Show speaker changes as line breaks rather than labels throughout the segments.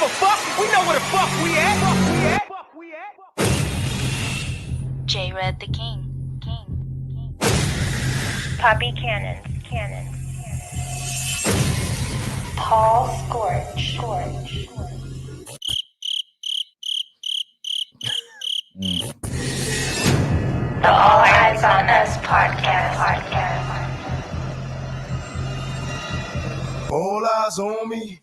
give a fuck. We know where the fuck we at.
J Red the King.
Poppy Cannons. Paul Scorch. The All Eyez on Us podcast.
All eyes on me.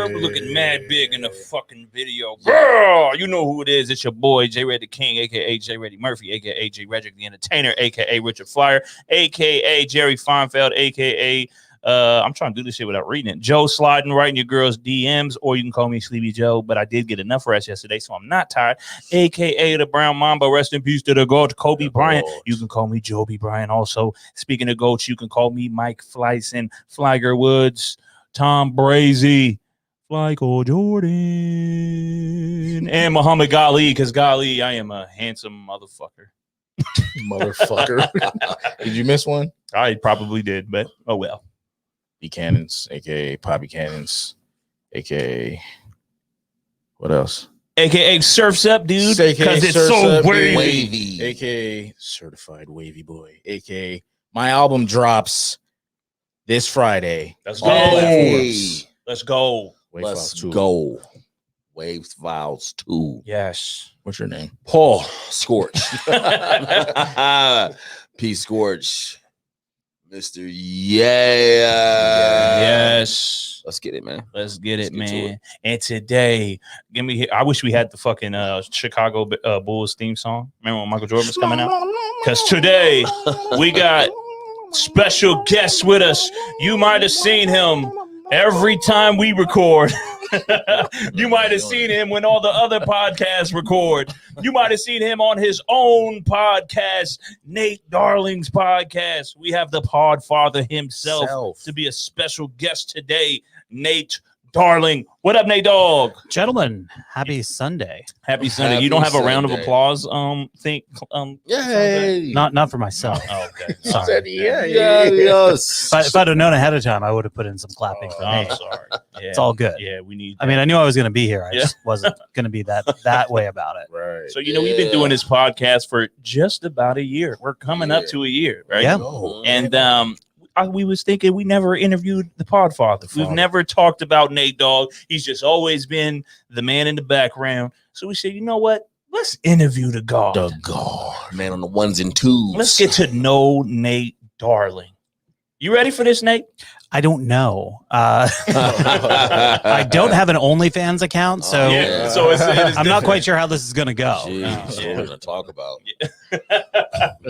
We're looking mad big in the fucking video. Bro, you know who it is. It's your boy, J Red the King, a.k.a. J Reddy Murphy, a.k.a. J Redrick the Entertainer, a.k.a. Richard Flyer, a.k.a. Jerry Feinfeld, a.k.a. I'm trying to do this shit without reading it. Joe sliding right in your girl's DMs, or you can call me Sleepy Joe, but I did get enough rest yesterday, so I'm not tired. AKA the Brown Mamba. Rest in peace to the GOAT, Kobe Bryant. You can call me Joby Bryant. Also, speaking of GOATs, you can call me Mike Fleisen, Flagger Woods, Tom Brazy, Michael Jordan, and Muhammad Ghali, because Ghali, I am a handsome motherfucker.
Did you miss one?
I probably did, but oh well.
Cannons, aka Poppy Cannons, aka what else?
AKA Surf's Up, dude, because it's
Surf's
so
Up,
wavy.
AKA Certified Wavy Boy, aka my album drops this Friday.
Let's
on
go.
platforms.
Let's go.
Wave
Let's
Files 2.
go. Wave Files 2.
Yes.
What's your name?
Paul Scorch. P Scorch. Mr. Yeah.
Yes.
Let's get it, man.
Let's get it,
Let's get to
man. And today, I wish we had the fucking Chicago Bulls theme song. Remember when Michael Jordan was coming out? Because today we got special guests with us. You might have seen him every time we record. You might have seen him when all the other podcasts record. You might have seen him on his own podcast, Nate Darling's podcast. We have the Podfather himself to be a special guest today, Nate Darling. What up, Nate Dog?
Gentlemen, happy Sunday.
Happy Sunday.
Happy
You don't have a round of
Sunday.
applause?
Yay.
Not for myself.
Oh, okay.
Sorry.
Said yeah.
Yes.
If I'd have known ahead of time, I would have put in some clapping for
I'm
me.
sorry. Yeah.
It's all good.
Yeah, we need.
I mean, I knew I was going to be here. I
Yeah.
just wasn't going to be that way about it.
Right.
So, we've been doing this podcast for just about a year. We're coming up to a year, right?
Yeah.
And we was thinking we never interviewed the Podfather. We've never talked about Nate Dogg. He's just always been the man in the background. So we said, you know what? Let's interview the God.
The God. Man on the ones and twos.
Let's get to know Nate Darling. You ready for this, Nate?
I don't know. I don't have an OnlyFans account, so
So it is
I'm not
different.
quite sure how this is going to go.
Jeez, that's what we're going to talk about.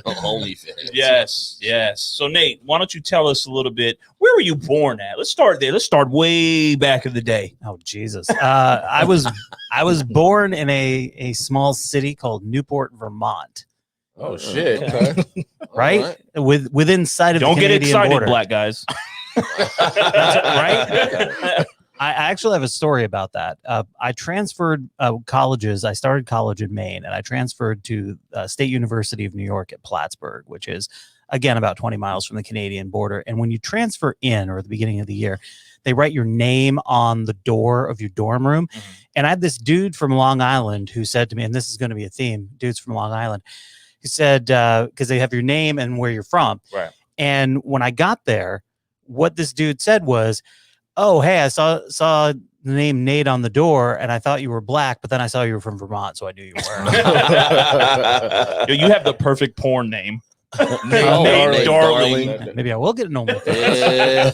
OnlyFans.
Yes. So Nate, why don't you tell us a little bit? Where were you born at? Let's start there. Let's start way back in the day.
Oh Jesus! I was born in a small city called Newport, Vermont.
Oh shit.
Okay.
Right? Within sight of
Don't
the
get
Canadian
excited,
border.
black guys.
Right? I actually have a story about that. I transferred colleges. I started college in Maine, and I transferred to State University of New York at Plattsburgh, which is, again, about 20 miles from the Canadian border. And when you transfer in, or at the beginning of the year, they write your name on the door of your dorm room. Mm-hmm. And I had this dude from Long Island who said to me, and this is going to be a theme, dudes from Long Island, he said, because they have your name and where you're from.
Right.
And when I got there, what this dude said was, oh, hey, I saw the name Nate on the door, and I thought you were black, but then I saw you were from Vermont, so I knew you were.
Yo, you have the perfect porn name.
Nate
Darling.
Maybe I will get an OnlyFans.
Yeah.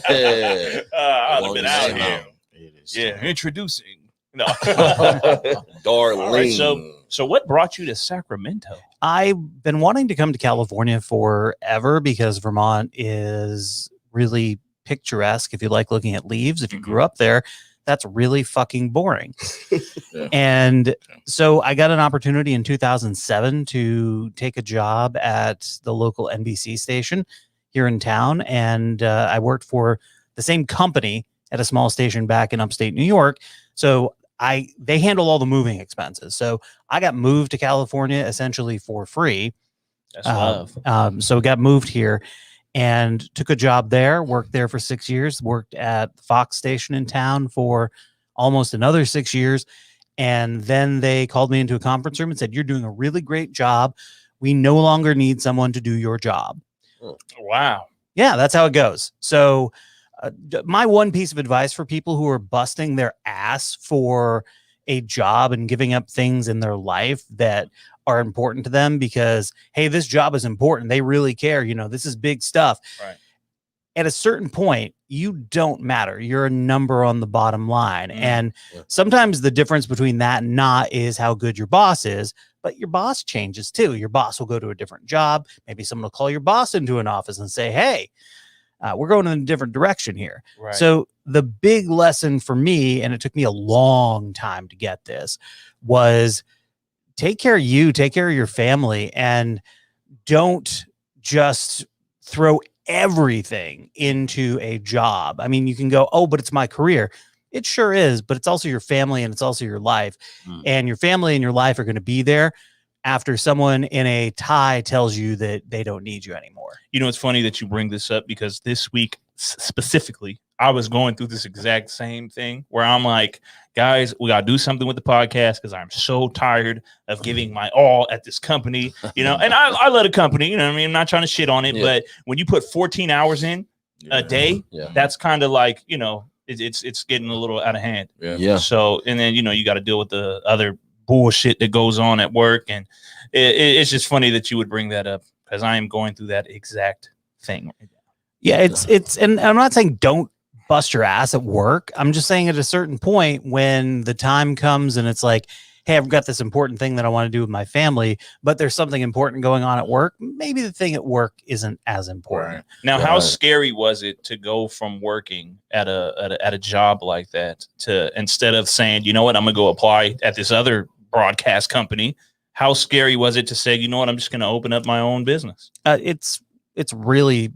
I'd have been out
Long
here.
It is.
Yeah, introducing. No.
Darling.
All right, so what brought you to Sacramento?
I've been wanting to come to California forever because Vermont is really picturesque. If you like looking at leaves, if you grew up there, that's really fucking boring.
Yeah.
And so I got an opportunity in 2007 to take a job at the local NBC station here in town. And I worked for the same company at a small station back in upstate New York. So they handle all the moving expenses. So I got moved to California essentially for free.
That's love.
So got moved here. and took a job there, worked there for 6 years, worked at the Fox station in town for almost another 6 years. And then they called me into a conference room and said, "You're doing a really great job. We no longer need someone to do your job."
Wow.
Yeah, that's how it goes. So my one piece of advice for people who are busting their ass for a job and giving up things in their life that are important to them because, hey, this job is important. They really care. You know, this is big stuff.
Right.
At a certain point, you don't matter. You're a number on the bottom line. And sometimes the difference between that and not is how good your boss is, but your boss changes too. Your boss will go to a different job. Maybe someone will call your boss into an office and say, "Hey, we're going in a different direction here."
Right.
So the big lesson for me, and it took me a long time to get this, was take care of you, take care of your family, and don't just throw everything into a job. I mean, you can go, "Oh, but it's my career." It sure is, but it's also your family and it's also your life. And your family and your life are going to be there after someone in a tie tells you that they don't need you anymore.
You know, it's funny that you bring this up because this week specifically, I was going through this exact same thing where I'm like, guys, we got to do something with the podcast because I'm so tired of giving my all at this company, you know, and I love the company, you know what I mean? I'm not trying to shit on it, but when you put 14 hours in a day, that's kind of like, you know, it's getting a little out of hand.
Yeah.
So, and then, you know, you got to deal with the other bullshit that goes on at work. And it's just funny that you would bring that up because I am going through that exact thing.
Yeah, it's, and I'm not saying don't bust your ass at work. I'm just saying at a certain point when the time comes and it's like, hey, I've got this important thing that I want to do with my family, but there's something important going on at work. Maybe the thing at work isn't as important.
Right. Now, how scary was it to go from working at a job like that to, instead of saying, you know what, I'm gonna go apply at this other broadcast company? How scary was it to say, you know what, I'm just gonna open up my own business?
It's really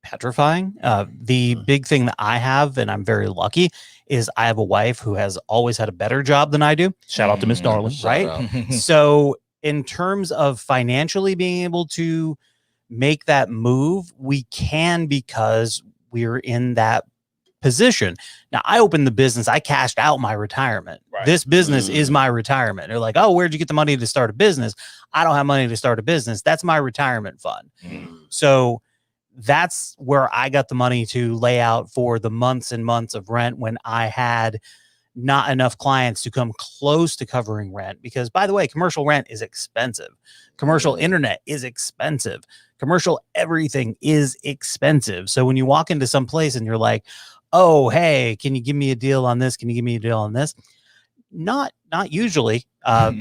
petrifying. The big thing that I have, and I'm very lucky, is I have a wife who has always had a better job than I do.
Shout out to Miss Darling.
Right. So in terms of financially being able to make that move, we can because we're in that position. Now, I opened the business. I cashed out my retirement. Right. This business is my retirement. They're like, "Oh, where'd you get the money to start a business?" I don't have money to start a business. That's my retirement fund. So that's where I got the money to lay out for the months and months of rent when I had not enough clients to come close to covering rent. Because, by the way, commercial rent is expensive. Commercial internet is expensive. Commercial everything is expensive. So when you walk into some place and you're like, "Oh, hey, can you give me a deal on this? Can you give me a deal on this?" Not usually.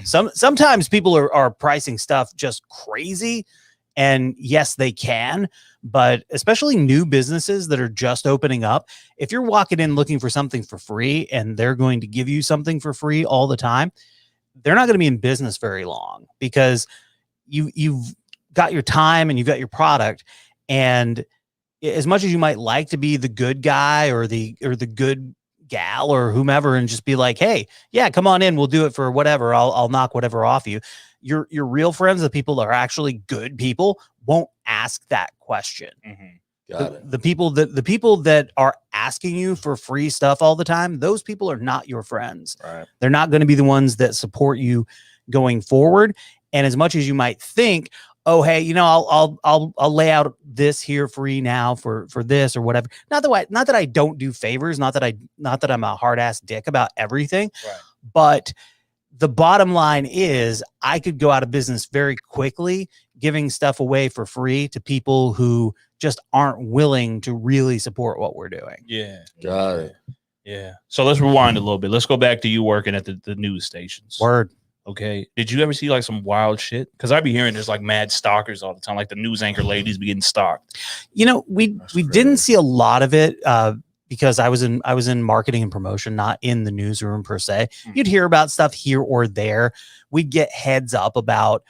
Sometimes people are pricing stuff just crazy. And yes, they can, but especially new businesses that are just opening up, if you're walking in looking for something for free and they're going to give you something for free all the time, they're not going to be in business very long because you've got your time and you've got your product. And as much as you might like to be the good guy or the good gal or whomever and just be like, "Hey, yeah, come on in, we'll do it for whatever, I'll knock whatever off you," your real friends, the people that are actually good people, won't ask that question. The people that are asking you for free stuff all the time, those people are not your friends. Right. They're not going to be the ones that support you going forward. And as much as you might think, "Oh, hey, you know, I'll lay out this here free now for this or whatever." Not that I don't do favors, not that I'm a hard ass dick about everything, but the bottom line is I could go out of business very quickly giving stuff away for free to people who just aren't willing to really support what we're doing.
Yeah.
Got it.
Yeah. So let's rewind a little bit. Let's go back to you working at the news stations.
Word.
Okay. Did you ever see like some wild shit? Because I be hearing there's like mad stalkers all the time. Like the news anchor ladies be getting stalked.
You know, we didn't see a lot of it because I was in marketing and promotion, not in the newsroom per se. You'd hear about stuff here or there. We'd get heads up about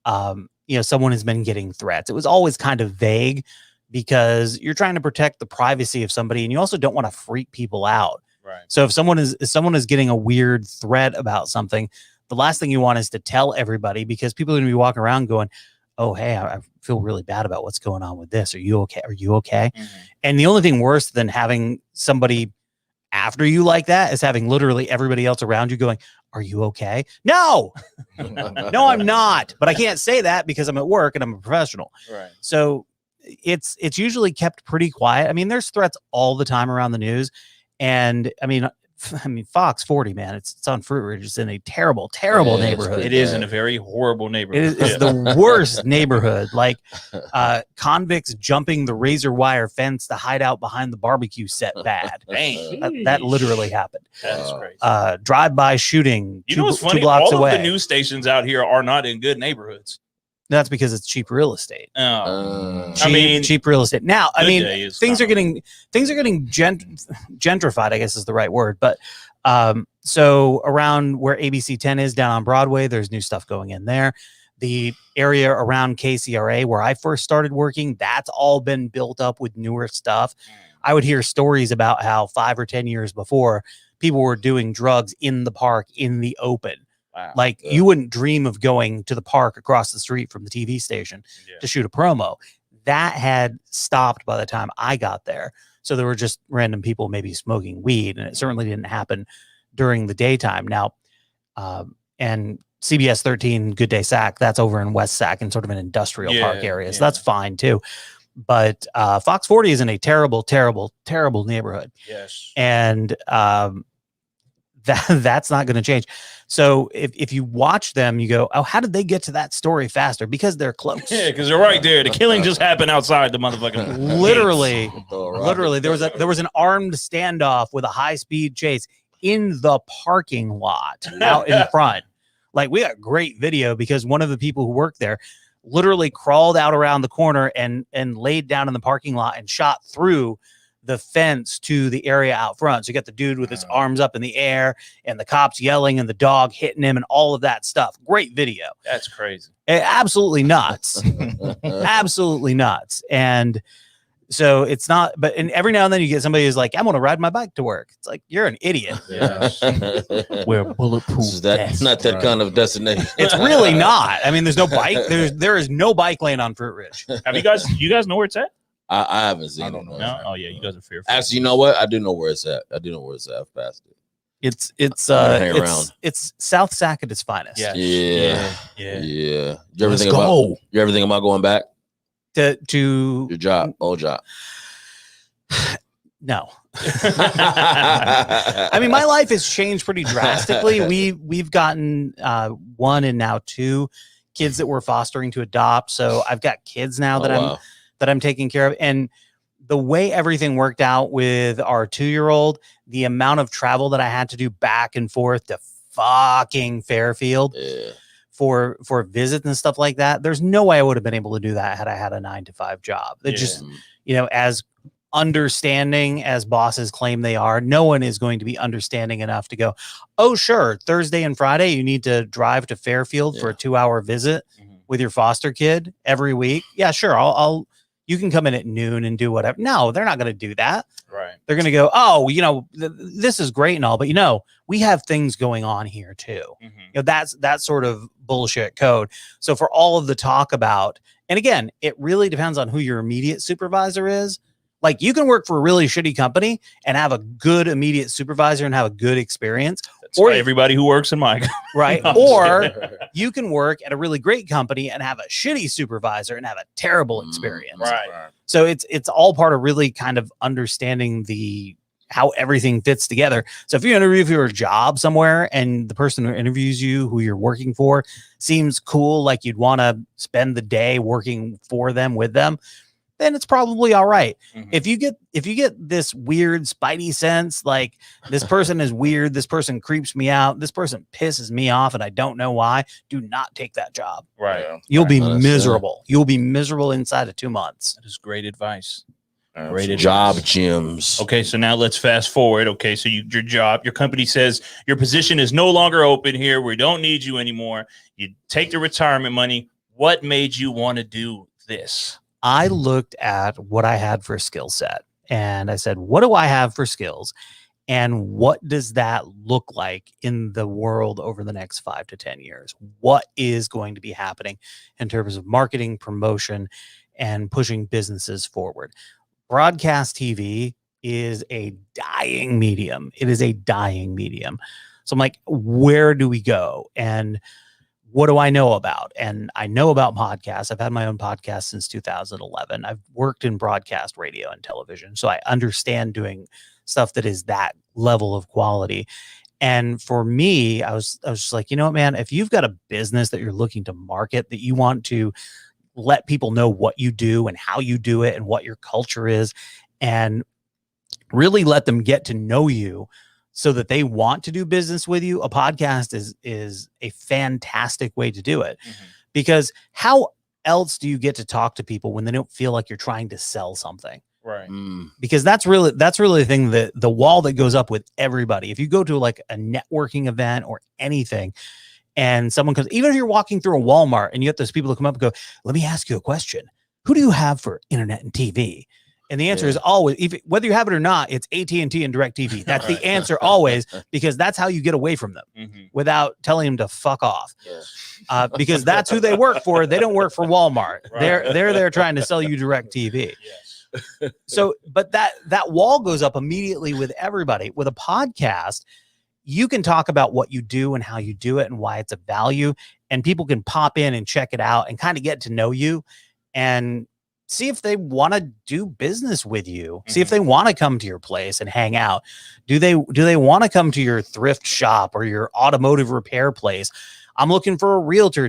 someone has been getting threats. It was always kind of vague because you're trying to protect the privacy of somebody and you also don't want to freak people out.
Right.
So if someone is getting a weird threat about something, the last thing you want is to tell everybody because people are going to be walking around going, oh, hey, I feel really bad about what's going on with this. Are you okay? Are you okay?
Mm-hmm.
And the only thing worse than having somebody after you like that is having literally everybody else around you going, are you okay? No, no, I'm not. But I can't say that because I'm at work and I'm a professional.
Right.
So it's usually kept pretty quiet. I mean, there's threats all the time around the news. And I mean, Fox 40, man, it's on Fruit Ridge. It's in a terrible, terrible
Yeah, it's
neighborhood.
pretty
It is
bad.
in a very horrible neighborhood.
It is
Yeah.
the worst neighborhood. Like convicts jumping the razor wire fence to hide out behind the barbecue set. Bad.
Dang.
That literally happened.
That's
Wow.
crazy.
Drive-by shooting.
You know what's funny?
Two blocks
All
away.
of the news stations out here are not in good neighborhoods.
That's because it's cheap real estate.
Oh,
Cheap, cheap real estate. Now, I
Good
mean,
Day is
things are
not-
getting gentrified, I guess is the right word. But so around where ABC 10 is down on Broadway, there's new stuff going in there. The area around KCRA where I first started working, that's all been built up with newer stuff. I would hear stories about how 5 or 10 years before, people were doing drugs in the park in the open.
Wow.
Like you wouldn't dream of going to the park across the street from the TV station to shoot a promo. That had stopped by the time I got there. So there were just random people maybe smoking weed, and it certainly didn't happen during the daytime. Now, and CBS 13, Good Day Sac, that's over in West Sac in sort of an industrial park area. So that's fine too. But Fox 40 is in a terrible, terrible, terrible neighborhood.
Yes.
And that's not going to change. So if you watch them, you go, oh, how did they get to that story faster? Because they're close.
Yeah, because they're right there. The killing just happened outside the motherfucking.
Literally,
Oh, right.
literally, there was an armed standoff with a high speed chase in the parking lot out in front. Like, we got great video because one of the people who worked there literally crawled out around the corner and laid down in the parking lot and shot through the fence to the area out front. So you got the dude with his arms up in the air and the cops yelling and the dog hitting him and all of that stuff. Great video.
That's crazy.
Absolutely nuts. Absolutely nuts. And so it's not, but and every now and then you get somebody who's like, I'm going to ride my bike to work. It's like, you're an idiot. We're bulletproof.
Is that
vests.
not that kind of destination?
It's really not. I mean, there's no bike. There is no bike lane on Fruit Ridge.
Have you guys know where it's at?
I haven't seen
I
it.
don't know.
No. Oh yeah, you guys are fearful.
Actually, you know what? I do know where it's at. I've passed it.
It's South Sac at its finest.
Yeah.
Yeah.
Yeah.
Yeah. You ever
Let's
think
go.
about? You ever think about going back?
To
Your job, old job.
no. I mean, my life has changed pretty drastically. We've gotten 1 and now 2 kids that we're fostering to adopt. So I've got kids now that I'm taking care of. And the way everything worked out with our 2-year-old, the amount of travel that I had to do back and forth to fucking Fairfield
Yeah.
for visits and stuff like that, there's no way I would have been able to do that had I had a 9-to-5 job. It just, as understanding as bosses claim they are, no one is going to be understanding enough to go, oh, sure, Thursday and Friday, you need to drive to Fairfield for a 2-hour visit with your foster kid every week. Yeah, sure. You can come in at noon and do whatever. No, they're not going to do that.
Right.
They're going to go, oh, this is great and all, but we have things going on here too. That's that sort of bullshit code. So for all of the talk about, and again, it really depends on who your immediate supervisor is. Like, you can work for a really shitty company and have a good immediate supervisor and have a good experience.
That's or everybody who works in my
right.
No,
Or you can work at a really great company and have a shitty supervisor and have a terrible experience.
Right.
So it's all part of really kind of understanding how everything fits together. So if you interview for a job somewhere and the person who interviews you, who you're working for, seems cool, like you'd want to spend the day working for them, with them, then it's probably all right. If you get this weird spidey sense, like, this person is weird, this person creeps me out, this person pisses me off, and I don't know why, do not take that job.
Right.
You'll be miserable. You'll be miserable inside of 2 months.
That is great advice.
Great job, gyms.
Okay, so now let's fast forward. Okay, so your company says your position is no longer open here. We don't need you anymore. You take the retirement money. What made you want to do this?
I looked at what I had for a skill set and I said, what do I have for skills? And what does that look like in the world over the next 5 to 10 years? What is going to be happening in terms of marketing, promotion, and pushing businesses forward? Broadcast TV is a dying medium. It is a dying medium. So I'm like, where do we go? And what do I know about? And I know about podcasts. I've had my own podcast since 2011. I've worked in broadcast radio and television. So I understand doing stuff that is that level of quality. And for me, I was just like, you know what, man, if you've got a business that you're looking to market, that you want to let people know what you do and how you do it and what your culture is, and really let them get to know you so that they want to do business with you, a podcast is a fantastic way to do it. Because how else do you get to talk to people when they don't feel like you're trying to sell something?
Right.
Because that's really the thing, that the wall that goes up with everybody. If you go to like a networking event or anything, and someone comes, even if you're walking through a Walmart and you have those people who come up and go, let me ask you a question. Who do you have for internet and TV? And the answer is always, whether you have it or not, it's AT&T and DirecTV. That's the answer always, because that's how you get away from them without telling them to fuck off. Because that's who they work for. They don't work for Walmart. They're there trying to sell you DirecTV. So, but that wall goes up immediately with everybody. With a podcast, you can talk about what you do and how you do it and why it's a value, and people can pop in and check it out and kind of get to know you and see if they want to do business with you. See if they want to come to your place and hang out. Do they want to come to your thrift shop or your automotive repair place? I'm looking for a realtor.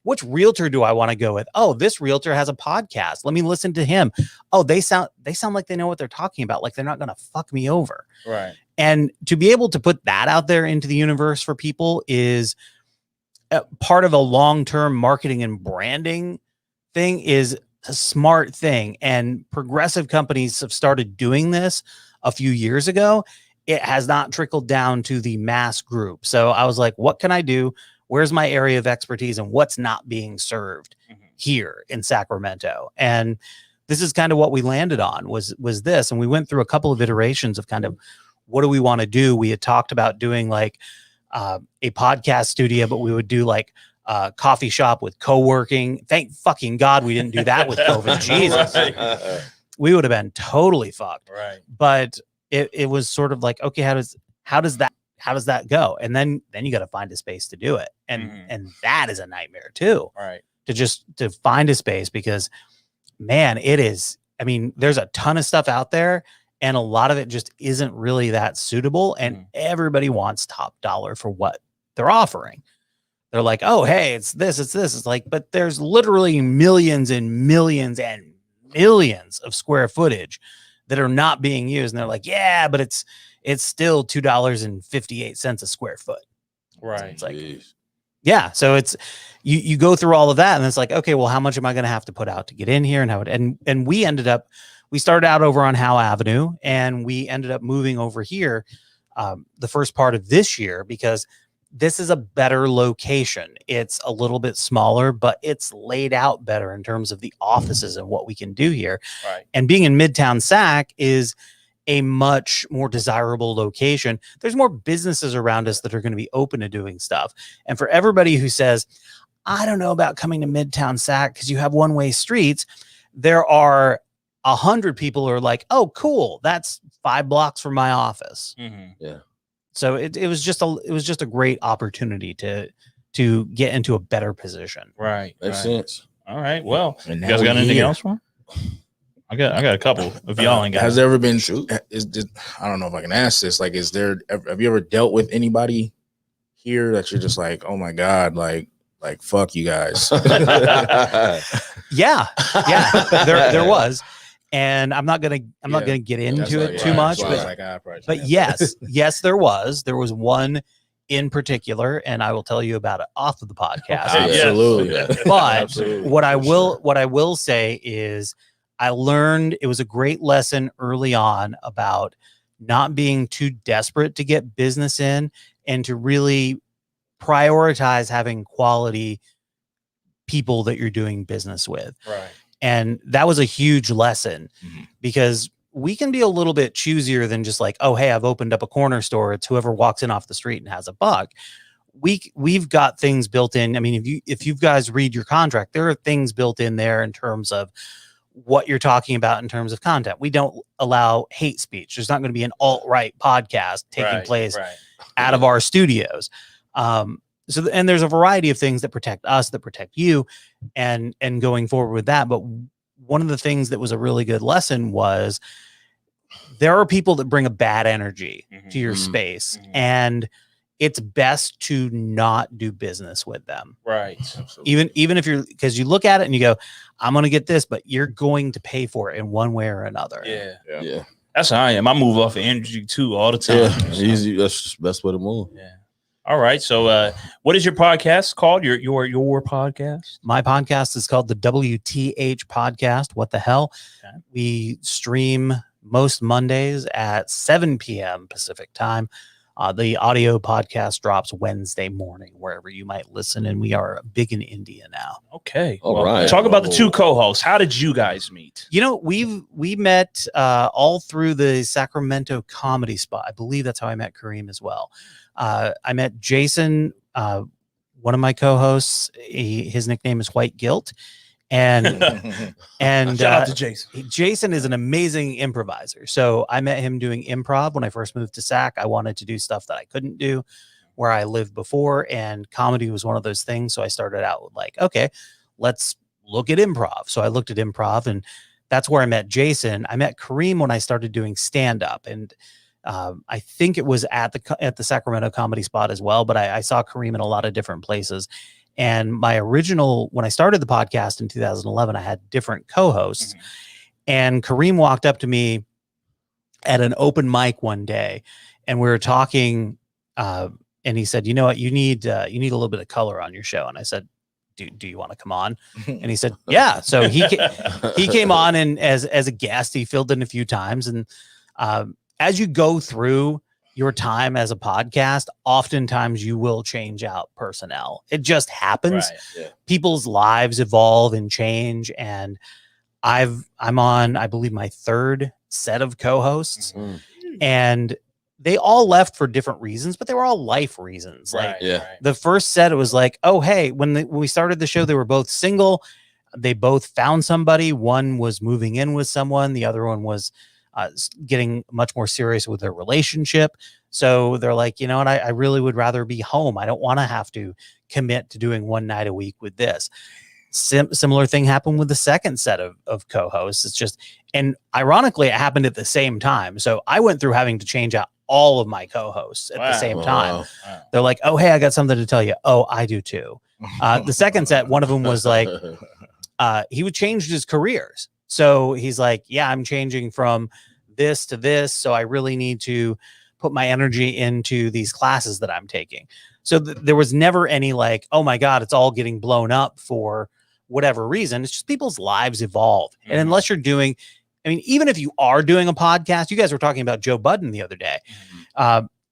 Which realtor do I want to go with? Oh, this realtor has a podcast. Let me listen to him. Oh, they sound like they know what they're talking about. Like they're not going to fuck me over.
Right.
And to be able to put that out there into the universe for people is part of a long-term marketing and branding thing, is a smart thing. And progressive companies have started doing this a few years ago. It has not trickled down to the mass group. So I was like, what can I do? Where's my area of expertise and what's not being served here in Sacramento? And this is kind of what we landed on was this. And we went through a couple of iterations of kind of, what do we want to do? We had talked about doing like a podcast studio, but we would do like a coffee shop with co-working. Thank fucking God we didn't do that with COVID. Jesus. We would have been totally fucked.
Right.
But it was sort of like, okay, how does that go? And then you got to find a space to do it. And that is a nightmare too.
Right.
To find a space, because man, it is, I mean, there's a ton of stuff out there and a lot of it just isn't really that suitable. And everybody wants top dollar for what they're offering. They're like, oh, hey, it's this. It's like, but there's literally millions and millions and millions of square footage that are not being used. And they're like, yeah, but it's still $2.58 a square foot.
Right.
It's like, yeah. So it's, you go through all of that and it's like, okay, well, how much am I going to have to put out to get in here? And we started out over on Howe Avenue, and we ended up moving over here the first part of this year, because this is a better location. It's a little bit smaller, but it's laid out better in terms of the offices and what we can do here.
Right.
And being in Midtown Sac is a much more desirable location. There's more businesses around us that are going to be open to doing stuff. And for everybody who says, I don't know about coming to Midtown Sac because you have one-way streets, there are 100 people who are like, oh, cool, that's 5 blocks from my office.
Yeah.
So it was just a great opportunity to get into a better position.
Right.
Makes sense.
All right. Well,
And
you
now
guys got
we
anything
here.
else for? I got a couple. If y'all ain't got
Has
it.
there ever been, I don't know if I can ask this, like, have you ever dealt with anybody here that you're just like, oh my God, like fuck you guys?
Yeah, there was, and I'm not gonna get into it too much, but yes, there was one in particular, and I will tell you about it off of the podcast.
Absolutely.
But
Absolutely.
what I will say is, I learned, it was a great lesson early on about not being too desperate to get business in, and to really prioritize having quality people that you're doing business with.
Right.
And that was a huge lesson, because we can be a little bit choosier than just like, oh, hey, I've opened up a corner store. It's whoever walks in off the street and has a buck. We've got things built in. I mean, if you guys read your contract, there are things built in there in terms of what you're talking about in terms of content. We don't allow hate speech. There's not going to be an alt-right podcast taking place out of our studios. So, and there's a variety of things that protect us, that protect you, and going forward with that. But one of the things that was a really good lesson was there are people that bring a bad energy to your space, and it's best to not do business with them.
Right.
Even if you're, because you look at it and you go, I'm going to get this, but you're going to pay for it in one way or another.
Yeah.
That's how I am. I move off of energy too all the time.
Yeah. Easy. That's just the best way to move.
Yeah. All right. So what is your podcast called? Your podcast?
My podcast is called the WTH Podcast. What the hell? Okay. We stream most Mondays at 7 p.m. Pacific time. The audio podcast drops Wednesday morning, wherever you might listen. And we are big in India now.
Okay.
All right.
Talk about the two co-hosts. How did you guys meet?
You know, we met all through the Sacramento Comedy Spot. I believe that's how I met Kareem as well. I met Jason, one of my co-hosts. His nickname is White Guilt. And shout
out to Jason.
Jason is an amazing improviser. So I met him doing improv when I first moved to Sac. I wanted to do stuff that I couldn't do where I lived before, and comedy was one of those things. So I started out with like, okay, let's look at improv. So I looked at improv, and that's where I met Jason. I met Kareem when I started doing stand-up, and I think it was at the Sacramento Comedy Spot as well, but I saw Kareem in a lot of different places. And my original, when I started the podcast in 2011, I had different co-hosts, and Kareem walked up to me at an open mic one day, and we were talking, and he said, you know what, you need a little bit of color on your show. And I said, do you want to come on? And he said, yeah. So he came on, and as a guest, he filled in a few times. And as you go through your time as a podcast, oftentimes you will change out personnel. It just happens.
Right. Yeah.
People's lives evolve and change. And I'm on, I believe, my third set of co-hosts, and they all left for different reasons, but they were all life reasons. Like the first set, it was like, oh, hey, when we started the show, they were both single. They both found somebody. One was moving in with someone. The other one was getting much more serious with their relationship. So they're like, you know what, I really would rather be home. I don't want to have to commit to doing one night a week with this. Similar thing happened with the second set of co-hosts. It's just, and ironically, it happened at the same time. So I went through having to change out all of my co-hosts at the same time. Wow. They're like, oh, hey, I got something to tell you. Oh, I do too. The second set, one of them was like, he would change his careers. So he's like, yeah, I'm changing from this to this. So I really need to put my energy into these classes that I'm taking. So there was never any like, oh my God, it's all getting blown up for whatever reason. It's just people's lives evolve. And unless you're doing, I mean, even if you are doing a podcast, you guys were talking about Joe Budden the other day.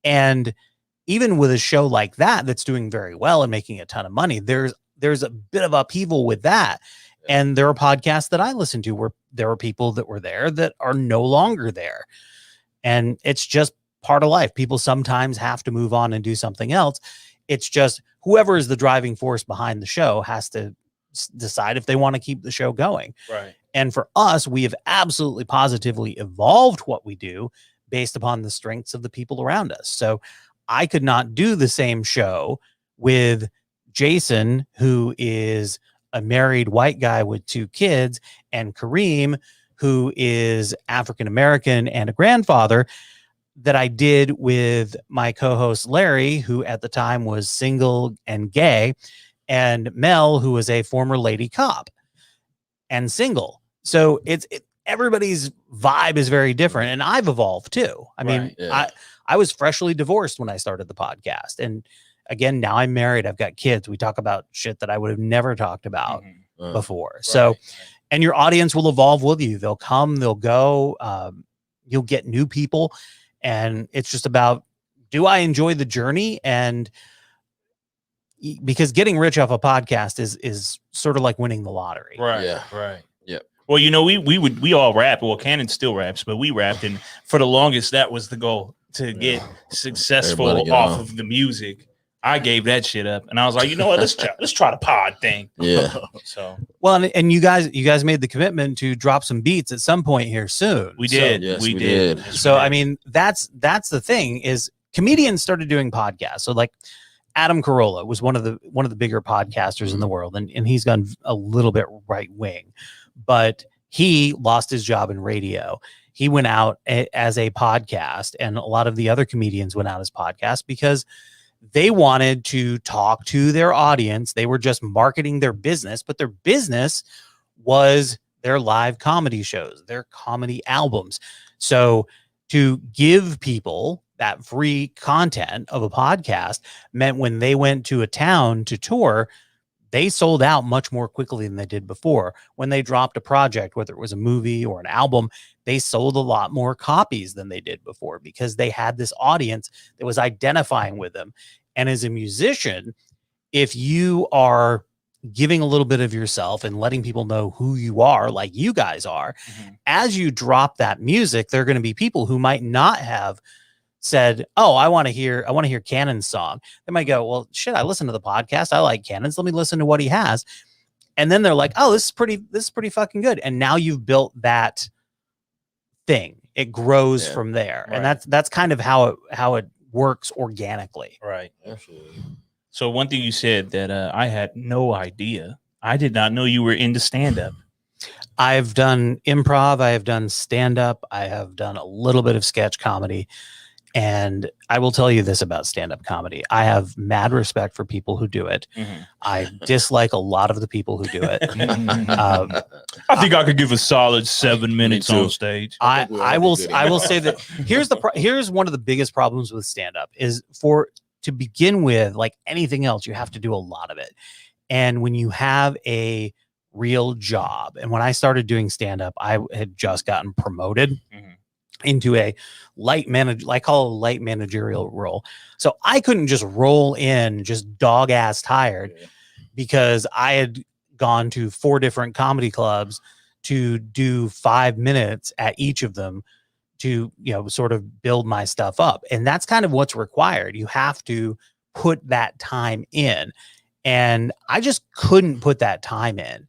And even with a show like that, that's doing very well and making a ton of money, there's a bit of upheaval with that. And there are podcasts that I listen to where there are people that were there that are no longer there. And it's just part of life. People sometimes have to move on and do something else. It's just whoever is the driving force behind the show has to decide if they want to keep the show going.
Right.
And for us, we have absolutely positively evolved what we do based upon the strengths of the people around us. So I could not do the same show with Jason, who is a married white guy with 2 kids, and Kareem, who is African-American and a grandfather, that I did with my co-host Larry, who at the time was single and gay, and Mel, who was a former lady cop and single. So everybody's vibe is very different, and I've evolved too. I mean, I was freshly divorced when I started the podcast, and again, now I'm married. I've got kids. We talk about shit that I would have never talked about before. So, and your audience will evolve with you. They'll come, they'll go. You'll get new people, and it's just about, do I enjoy the journey? And because getting rich off a podcast is sort of like winning the lottery.
Right. Yeah. Right.
Yep.
Well, you know, we all rap. Well, Cannon still raps, but we rapped, and for the longest, that was the goal to get successful
Everybody get
off
on.
of the music. I gave that shit up, and I was like, you know what? Let's try the pod thing.
Yeah.
So
Well, and you guys made the commitment to drop some beats at some point here soon.
we did.
yes,
we
we
did.
did.
Yes, we
So
did.
I mean, that's the thing is comedians started doing podcasts. So like Adam Carolla was one of the bigger podcasters in the world, and he's gone a little bit right wing, but he lost his job in radio. He went out as a podcast, and a lot of the other comedians went out as podcasts because they wanted to talk to their audience. They were just marketing their business, but their business was their live comedy shows, their comedy albums. So to give people that free content of a podcast meant when they went to a town to tour, they sold out much more quickly than they did before. When they dropped a project, whether it was a movie or an album, they sold a lot more copies than they did before because they had this audience that was identifying with them. And as a musician, if you are giving a little bit of yourself and letting people know who you are, like you guys are, as you drop that music, there are going to be people who might not have said, "Oh, I want to hear Cannon's song." They might go, "Well, shit, I listen to the podcast. I like Cannon's. Let me listen to what he has." And then they're like, "Oh, this is pretty fucking good." And now you've built that thing. It grows from there.
Right.
And that's kind of how it works organically.
Right.
Absolutely.
So one thing you said that I had no idea. I did not know you were into stand-up.
I've done improv, I have done stand-up, I have done a little bit of sketch comedy. And I will tell you this about stand-up comedy. I have mad respect for people who do it. I dislike a lot of the people who do it.
I think I could give a solid 7 minutes
too.
on stage.
I
we all
will
do good.
I will say that here's one of the biggest problems with stand-up is to begin with, like anything else, you have to do a lot of it. And when you have a real job, and when I started doing stand-up, I had just gotten promoted into a I call it a light managerial role. So I couldn't just roll in just dog ass tired because I had gone to 4 different comedy clubs to do 5 minutes at each of them to, sort of build my stuff up. And that's kind of what's required. You have to put that time in. And I just couldn't put that time in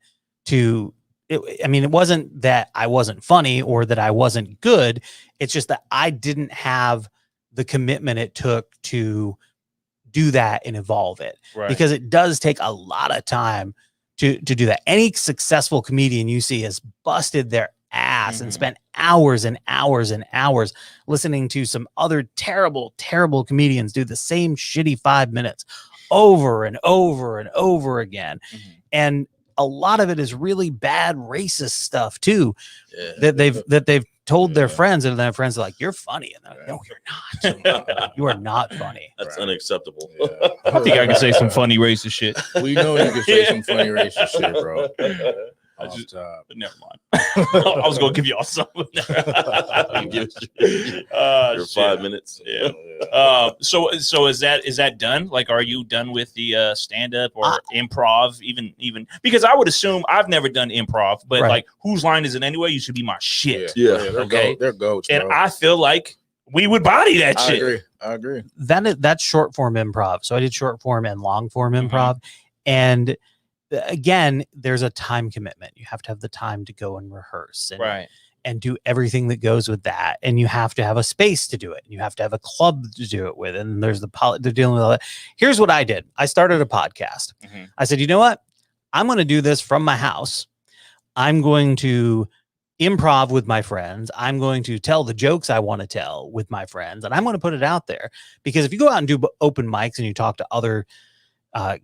it wasn't that I wasn't funny or that I wasn't good. It's just that I didn't have the commitment it took to do that and evolve it.
Right.
Because it does take a lot of time to do that. Any successful comedian you see has busted their ass and spent hours and hours and hours listening to some other terrible, terrible comedians do the same shitty 5 minutes over and over and over again. And a lot of it is really bad racist stuff too, that they've told their friends, and their friends are like, "You're funny," and they're like, "No, you're not. You are not funny."
That's unacceptable.
I think I can say some funny racist shit.
We know you can say some funny racist shit, bro.
But never mind. I was gonna give y'all some.
Your 5 minutes.
Yeah. So is that done? Like, are you done with the stand up or improv? Even because I would assume I've never done improv, but like, whose line is it anyway? You should be my shit.
Yeah.
They're goats,
And
bro.
I feel like we would body that shit.
I agree.
That's short form improv. So I did short form and long form improv, and again, there's a time commitment. You have to have the time to go and rehearse and do everything that goes with that. And you have to have a space to do it. And you have to have a club to do it with. And there's they're dealing with all that. Here's what I did. I started a podcast. I said, you know what? I'm going to do this from my house. I'm going to improv with my friends. I'm going to tell the jokes I want to tell with my friends. And I'm going to put it out there. Because if you go out and do open mics and you talk to other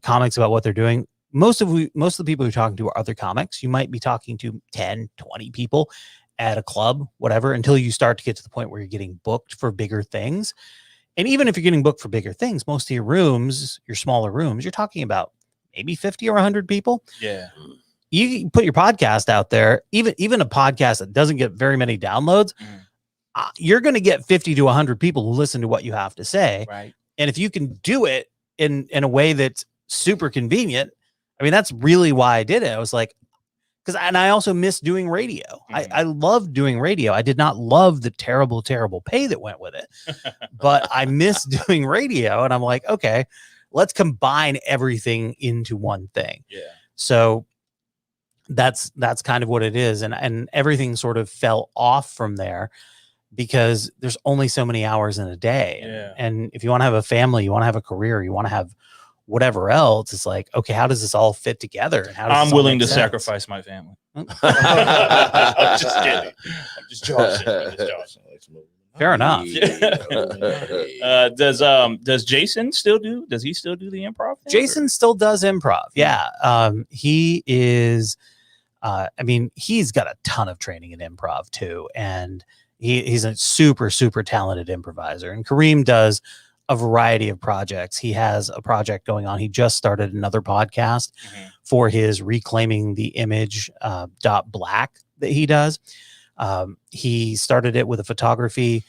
comics about what they're doing, most of the people you're talking to are other comics. You might be talking to 10, 20 people at a club, whatever, until you start to get to the point where you're getting booked for bigger things. And even if you're getting booked for bigger things, most of your rooms, your smaller rooms, you're talking about maybe 50 or 100 people.
Yeah.
You put your podcast out there, even a podcast that doesn't get very many downloads, you're going to get 50 to 100 people who listen to what you have to say.
Right.
And if you can do it in a way that's super convenient, I mean, that's really why I did it. I was like, And I also miss doing radio. I loved doing radio. I did not love the terrible pay that went with it, but I miss doing radio. And I'm like, okay, let's combine everything into one thing.
Yeah.
So that's kind of what it is. And everything sort of fell off from there because there's only so many hours in a day.
Yeah.
And if you want to have a family, you want to have a career, you want to have whatever else, it's like, okay, how does this all fit together? And how does
I'm willing to sacrifice my family. I'm just kidding. I'm just joking.
Fair enough.
Does Jason still do? Does he still do the improv thing,
Jason still does improv. Yeah. He is. I mean, he's got a ton of training in improv too, and he's a super talented improviser. And Kareem does a variety of projects. He has a project going on. He just started another podcast for his Reclaiming the Image .black that he does. He started it with a photography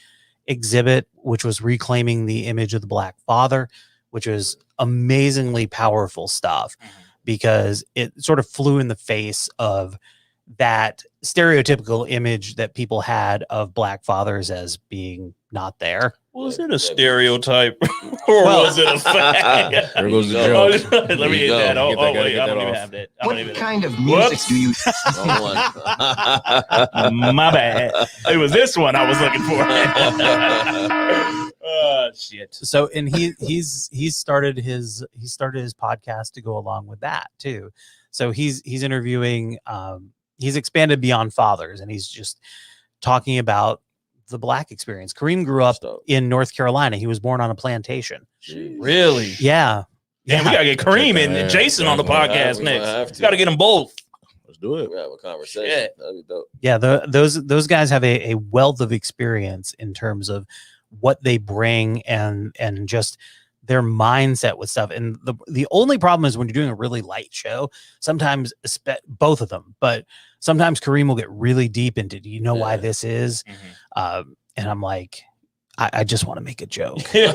exhibit, which was reclaiming the image of the Black father, which was amazingly powerful stuff because it sort of flew in the face of that stereotypical image that people had of Black fathers as being not there.
Was it a stereotype or was it a fact?
There goes the joke.
Let me get that.
Get that,
Wait, I
get that
don't even
off.
have that.
What kind of music do you?
My bad. It was this one I was looking for. Shit.
So, and he's started his podcast to go along with that too. So he's interviewing. He's expanded beyond fathers, and he's just talking about the Black experience. Kareem grew up in North Carolina. He was born on a plantation.
Really?
Yeah.
Damn, we gotta get Kareem and Jason on the podcast next. Got to get them both.
Let's do it.
We have a conversation.
Yeah.
That'd be dope.
Yeah, those guys have a wealth of experience in terms of what they bring and just their mindset with stuff. And the only problem is when you're doing a really light show, sometimes both of them, but sometimes Kareem will get really deep into, do you know why this is? And I'm like, I just want to make a joke.
Yeah.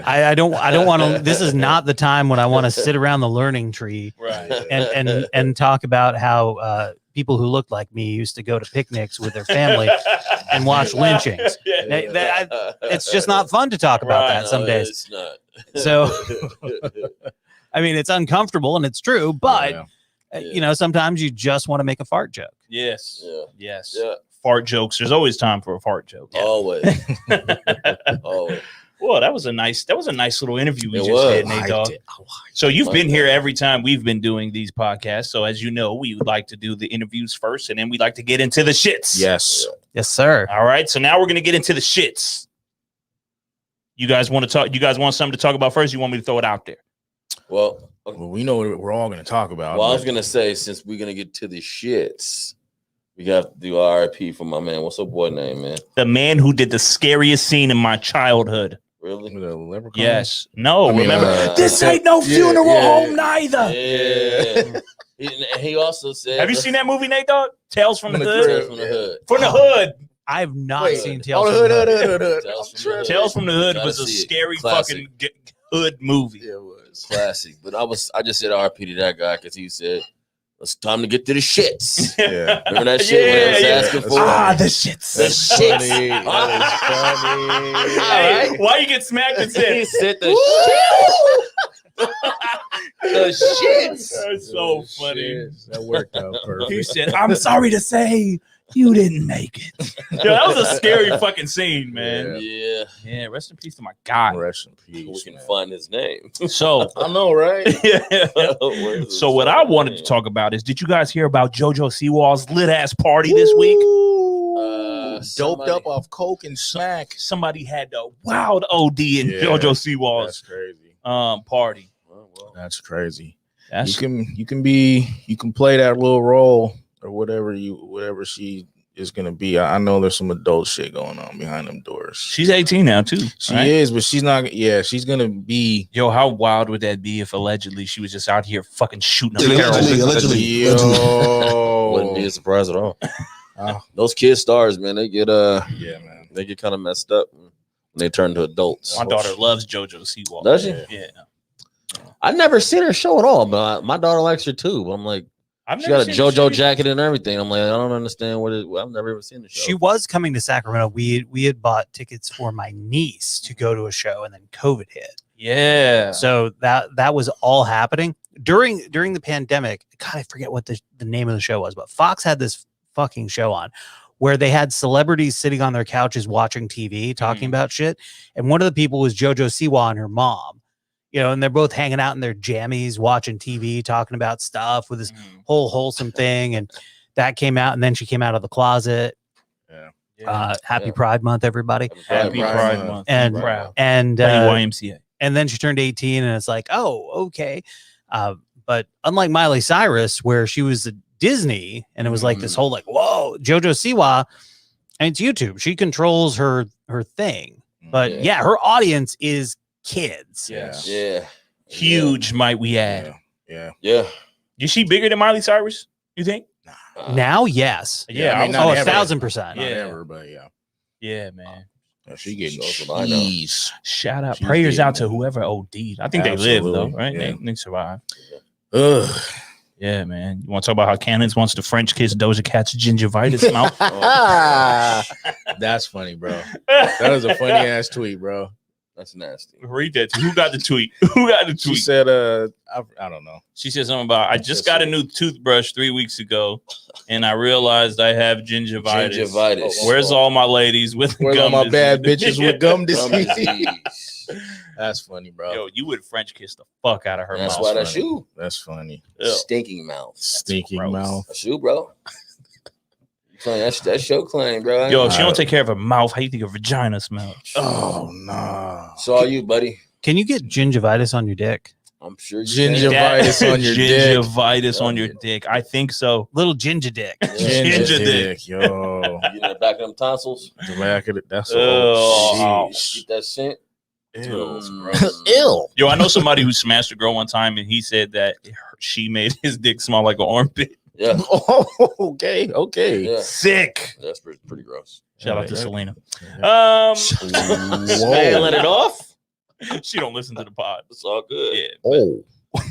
I don't want to. This is not the time when I want to sit around the learning tree,
Right.
and talk about how people who looked like me used to go to picnics with their family and watch lynchings. It's just not fun to talk about that some days.
It's not.
So, I mean, it's uncomfortable and it's true, but you know, sometimes you just want to make a fart joke.
Yes.
Yeah.
Yes.
Yeah.
Fart jokes. There's always time for a fart joke.
Always. Always.
Well, that was a nice little interview we
It
just
was.
had, Nate Dogg. So you've been here every time we've been doing these podcasts. So as you know, we would like to do the interviews first, and then we like to get into the shits.
Yes.
Yes, sir.
All right. So now we're gonna get into the shits. You guys want to talk? You guys want something to talk about first? You want me to throw it out there?
Well,
Well, we know what we're all going to talk about.
I was gonna say, since we're gonna get to the shits, we got to do RIP for my man. What's her boy name, man?
The man who did the scariest scene in my childhood.
Really?
The leprechaun?
Yes. No.
I mean,
remember, this ain't no funeral home neither.
Yeah. He also said,
Have you seen that movie, Nate Dogg? Tales from the
Tales
Hood.
from the Hood?
From the Hood.
I've not
Wait,
seen
Oh,
Tales
the
from the
hood,
Hood.
hood, hood, hood.
Tales from the Hood.
Tales from the Hood
Gotta
was a
see it.
scary
Classic.
fucking hood movie.
Yeah, it was.
Classic. But I just said RP to that guy because he said, it's time to get to the shits.
Yeah.
Remember that shit when I was
Yeah,
asking
that's
for
funny.
the shits.
the shits?
Funny. That is funny.
All right.
Why you get smacked and
He
said?
said the shits. The shits.
That's so
Shit,
funny.
that worked out
He
perfect.
said, "I'm sorry to say you didn't make it." Yo, that was a scary fucking scene, man.
Yeah.
Yeah, rest in peace to my guy.
Rest in
We
peace,
can
man.
find his name.
So,
I know, right?
so what I wanted to talk about is, did you guys hear about JoJo Siwa's lit ass party this week?
Doped
somebody-
up off coke and smack.
Somebody had a wild OD in
Yeah,
JoJo
That's
Siwa's
crazy.
party.
That's crazy.
That's
You can play that little role or whatever she is gonna be. I know there's some adult shit going on behind them doors.
she's 18 now too.
She
right?
is, but she's not. Yeah, she's gonna be.
Yo, how wild would that be if allegedly she was just out here fucking shooting up
Allegedly.
Yo.
Wouldn't be a surprise at all.
Oh,
Those kid stars, man, they get
yeah, man.
they get kind of messed up when they turn to adults.
My daughter loves JoJo Siwa.
Does she?
Yeah.
I never seen her show at all, but my daughter likes her too. But I'm like,
I've
She
never
got a
seen the
JoJo
show.
jacket and everything. I'm like, I don't understand what it. I've never even seen the show.
She was coming to Sacramento. We had bought tickets for my niece to go to a show, and then COVID hit.
Yeah.
So that was all happening during the pandemic. God, I forget what the name of the show was, but Fox had this fucking show on where they had celebrities sitting on their couches watching TV, talking about shit. And one of the people was JoJo Siwa and her mom, and they're both hanging out in their jammies, watching TV, talking about stuff with this whole wholesome thing. And that came out, and then she came out of the closet. Happy Pride Month, everybody.
Happy Pride Month.
And
Be proud.
and
YMCA.
and then she turned 18, and it's like, oh, okay. But unlike Miley Cyrus, where she was at Disney, and it was like this whole like, whoa, JoJo Siwa, and it's YouTube. She controls her thing. But yeah, her audience is kids.
Yeah.
Huge, might we add.
Yeah.
Is she bigger than Miley Cyrus, you think?
Now, yes.
Yeah.
I mean,
Oh,
not ever.
1,000%.
Not
Yeah.
ever, but yeah.
Yeah, man.
She getting
That's what I know.
cheese.
Shout out.
She's
Prayers
getting
out to
it.
whoever OD'd. I think they live, though,
Absolutely,
right?
yeah.
They survive.
Ugh.
Yeah, man. You want to talk about how Cannons wants to French kiss Doja Cat's gingivitis mouth?
That's funny, bro. That is a funny ass tweet, bro.
That's nasty.
Read that. Who got the tweet? Who got the
She
tweet?
said, I don't know.
She said something about, I just got a new toothbrush 3 weeks ago, and I realized I have gingivitis.
Gingivitis.
Where's all my ladies with
Where's all
gum
my bad
disease?
bitches with gum
Gum
disease?
disease.
That's funny, bro.
Yo, you would French kiss the fuck out of her
That's
mouth.
why that
funny.
shoe.
That's funny.
Ew.
Stinking mouth.
Stinking
gross.
mouth.
A shoe, bro. That's your claim, bro.
Yo, if she don't take care of her mouth, how you think her vagina smells?
Oh no.
So are you, buddy?
Can you get gingivitis on your dick?
I'm sure you can.
Gingivitis on your dick.
Gingivitis on your dick. I think so.
Little ginger dick.
Ginger dick.
Yo.
You in the back of them tonsils?
The back of it. That's
Oh.
Get that scent.
Ill.
Yo, I know somebody who smashed a girl one time, and he said that she made his dick smell like an armpit.
Yeah.
Oh, okay.
Yeah.
Sick.
That's pretty gross.
Shout out to Selena.
Whoa.
Let it off.
She don't listen to the pod.
It's all good.
Yeah. but-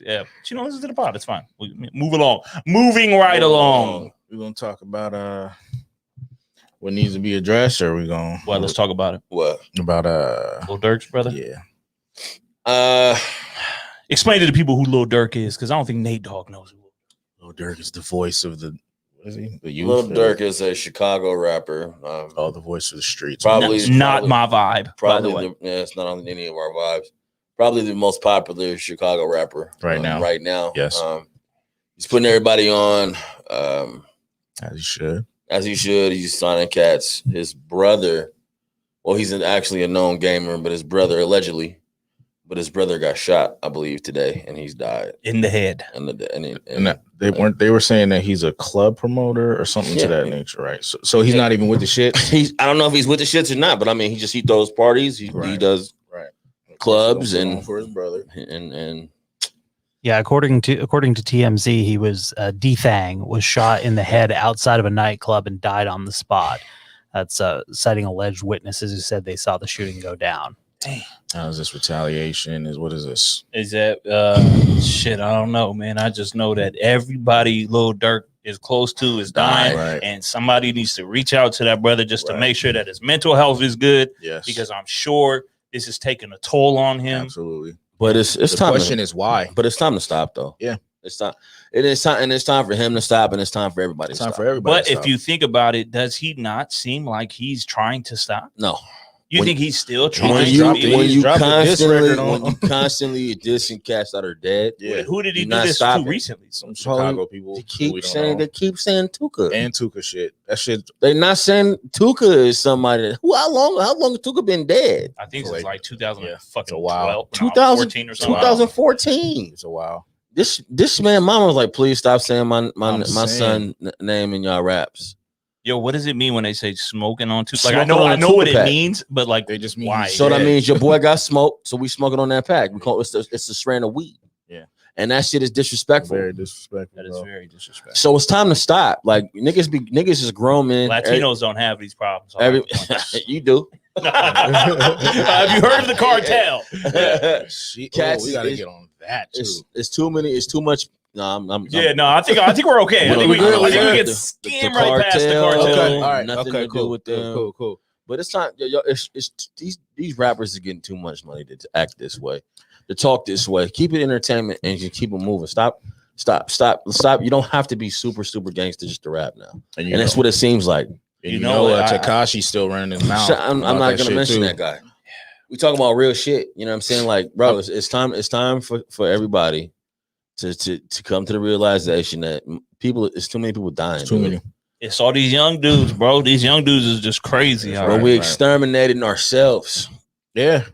yeah. She don't listen to the pod. It's fine. We move along. Moving right along.
We're gonna talk about what needs to be addressed, or we gonna
Well, let's talk about it.
What?
about
Lil Durk's brother.
yeah.
Explain to the people who Lil Durk is, because I don't think Nate Dogg knows who.
Lil Durk is the voice of the what is he? The youth.
Lil Durk is a Chicago rapper.
The voice of the streets.
Probably
Not my vibe. By the
Probably
way.
it's not on any of our vibes. Probably the most popular Chicago rapper
Right now.
Right now,
Yes.
He's putting everybody on
As he should.
as he should. He's signing cats. His brother, well, he's actually a known gamer, but his brother allegedly, got shot, I believe, today, and he's died.
In the head.
And
They were saying that he's a club promoter or something to that nature, right? So he's not even with the shit.
I don't know if he's with the shits or not, but I mean, he throws parties. He does clubs and
for his brother
and
Yeah, according to TMZ, he was D-Thang was shot in the head outside of a nightclub and died on the spot. That's citing alleged witnesses who said they saw the shooting go down.
How is this retaliation? What is this?
Is that shit? I don't know, man. I just know that everybody Lil Durk is close to is dying,
Right.
and somebody needs to reach out to that brother just to make sure that his mental health is good.
Yes,
because I'm sure this is taking a toll on him.
Absolutely.
But it's
The
time.
question is why.
But it's time to stop, though.
Yeah.
It's time. It is time, and it's time for him to stop, and it's time for everybody
It's
to
time
stop.
for everybody.
But
to
if
stop.
you think about it, does he not seem like he's trying to stop?
No.
You
When-
think he's still trying
When
to
you-
stop?
when you dropped the diss record on-
constantly dissing cats that are dead.
Yeah.
Who did he
You're
do
not
this
stopping.
to recently?
Some Chicago people,
They
who we
keep
don't
saying
know.
Tuka.
And Tuka shit. That shit.
They're not saying Tuka is somebody. How long has Tuka been dead?
I think
So
it's
like-
like 2012,
it's a while.
2014 or something.
2014.
It's a while.
This man, mama was like, please stop saying my
I'm
son
saying.
name in y'all raps.
Yo, what does it mean when they say smoking on two? Like
Smoking
I know
on a
what
Tuka
it
pack.
means, but like
They just mean
why?
he's
So that
dead.
means your boy got smoked, so we smoking on that pack. We call it's a strand of weed.
Yeah.
And that shit is disrespectful.
Very disrespectful.
That is
bro.
very disrespectful.
So it's time to stop. Like niggas is grown men.
Latinos don't have these problems.
You do.
Have you heard of the cartel?
Shit.
Cats
We gotta
is-
get on that too.
It's too many. It's too much.
Yeah, no, I think we're okay. I think we can skim right past the cartel.
Okay, all right,
Nothing
okay,
to
cool,
do with them.
cool.
But it's not. It's these rappers are getting too much money to act this way, to talk this way. Keep it entertainment and just keep it moving. Stop. You don't have to be super gangster just to rap now, and that's what it seems like.
And you know Tekashi's still running his mouth.
I'm not gonna mention that guy. We talking about real shit. You know what I'm saying? Like, bro, it's time for everybody to come to the realization that it's too many people dying.
It's too many.
It's all these young dudes, bro. These young dudes is just crazy.
Bro, we exterminating ourselves.
Yeah.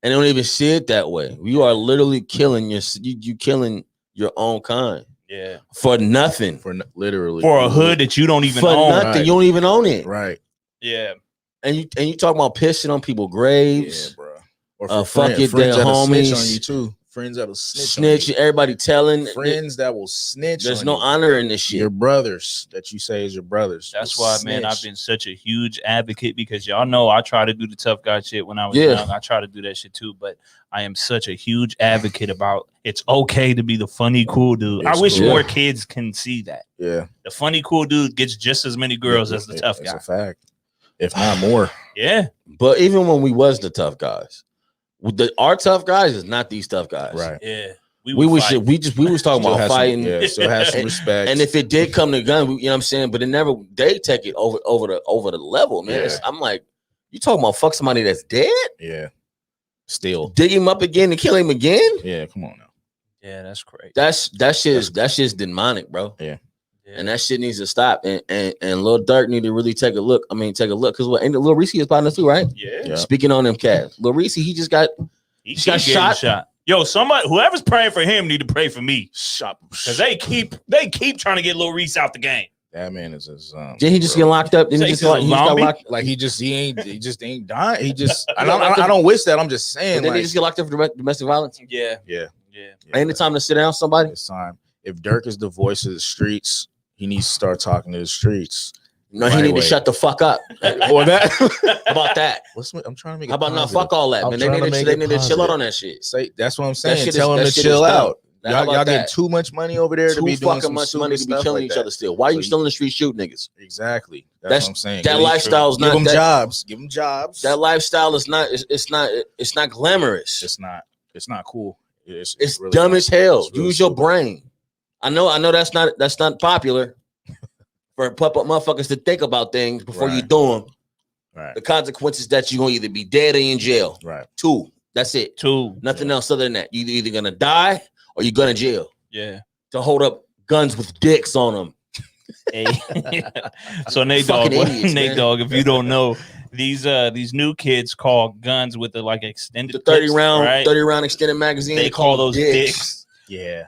And they don't even see it that way. You are literally killing you killing your own kind.
Yeah.
For nothing.
Literally.
For a hood that you don't even
for
own.
nothing. Right. You don't even own it.
Right.
Yeah.
And you talking about pissing on people's graves.
Yeah, bro. Or
fuck it, their homies
on you too. Friends that will
snitch. Everybody telling.
Friends that will snitch.
There's no honor in this shit.
Your brothers that you say is your brothers.
That's why, man, I've been such a huge advocate because y'all know I try to do the tough guy shit when I was young. I try to do that shit too, but I am such a huge advocate about it's okay to be the funny, cool dude. I wish more kids can see that.
Yeah.
The funny, cool dude gets just as many girls as the tough guy.
That's a fact. If not more.
Yeah.
But even when we was the tough guys, our tough guys is not these tough guys.
Right.
Yeah.
We was talking about fighting.
Still have some respect.
And if it did come to gun, you know what I'm saying? But they take it over the level, man.
Yeah.
I'm like, you talking about fuck somebody that's dead?
Yeah. Still.
Dig him up again and kill him again?
Yeah, come on now.
Yeah, that's crazy.
That's just demonic, bro.
Yeah.
And that shit needs to stop. And Lil Durk need to really take a look. Because ain't Lil Reese is partner too, right?
Yeah.
Speaking on them cats. Lil Reese, he just got shot.
Yo, somebody, whoever's praying for him, need to pray for me. Because they keep trying to get Lil Reese out the game.
That man is his
Did he just get locked up? Did he just got locked?
Like he just ain't dying. He just I don't wish that. I'm just saying.
Did he just get locked up for domestic violence?
Yeah.
Ain't it time to sit down somebody?
It's time. If Durk is the voice of the streets, he needs to start talking to the streets.
No, he need to shut the fuck up.
Or that.
How about that?
I'm trying to make it
How about
positive.
not fuck all that, man? They need to chill out on that shit.
That's what I'm saying. Tell them to chill out. Y'all get too much money over there to be doing
fucking much money to be killing each other still. Why are you still in the street shooting niggas?
Exactly. That's what I'm saying.
That lifestyle is not.
Give them jobs. Give them jobs.
That lifestyle is not. It's not glamorous.
It's not. It's not cool. It's
really dumb as hell. Really Use your brain. I know that's not popular for motherfuckers to think about things before you do them.
Right.
The consequences that you're gonna either be dead or in jail.
Right.
2. That's it. 2. Nothing else other than that. You're either gonna die or you're going to jail.
Yeah.
To hold up guns with dicks on them.
Hey. So Nate Dogg, if you don't know, these new kids call guns with the extended
30 round extended magazine.
They call those dicks.
Yeah.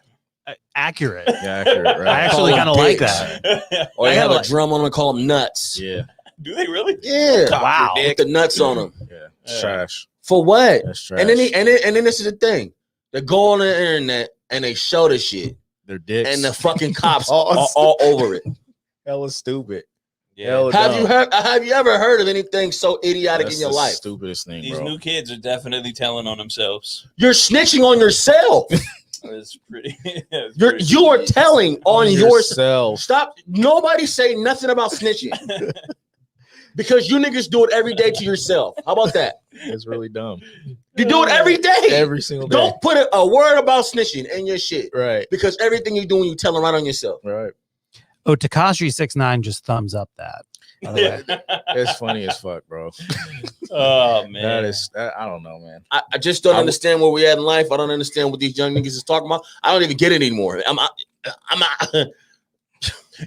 Accurate.
Yeah, accurate, right?
I actually kind of like that.
Or they have a drum on them and call them nuts.
Yeah.
Do they really?
Yeah.
Wow.
With the nuts on them.
Yeah. It's trash.
For what?
That's trash.
And then this is the thing. They go on the internet and they show the shit.
Their dicks.
And the fucking cops are all over it.
Hella stupid.
Yeah.
Have you ever heard of anything so idiotic in your life?
Stupidest thing,
These new kids are definitely telling on themselves.
You're snitching on yourself.
It's pretty.
You are telling on
yourself.
Stop. Nobody say nothing about snitching. Because you niggas do it every day to yourself. How about that?
It's really dumb.
You do it every day.
Every single day.
Don't put a word about snitching in your shit.
Right.
Because everything you do, you telling right on yourself.
Right.
Oh, Tekashi 6ix9ine just thumbs up that.
It's funny as fuck, bro.
Oh man.
That I don't know, man.
I just don't understand where we at in life. I don't understand what these young niggas is talking about. I don't even get it anymore. I'm not.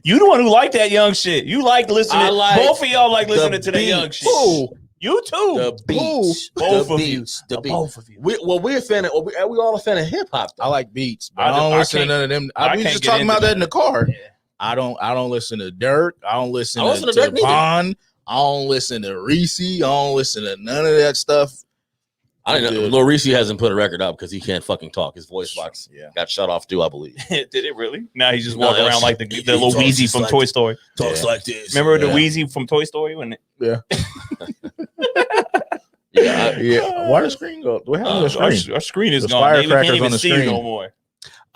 You the one who like that young shit. You like listening. Both of y'all like listening to that young shit.
Ooh.
You too.
The beats.
Both of you.
Both of you. We're a fan of. We all a fan of hip hop.
I like beats, but I don't listen to none of them. We just talking about that in the car. Yeah. I don't listen to Durk. I don't listen to Bond. I don't listen to Reese. I don't listen to none of that stuff.
I don't know. Lil Reese hasn't put a record up because he can't fucking talk. His voice box got shut off too, I believe.
Did it really? Now he's just walking around like the little Wheezy from Toy Story.
Talks like this.
Remember the Wheezy from Toy Story?
Yeah.
Yeah.
Why the screen go? What happened to the screen?
Our screen is gone. They can't even see no more.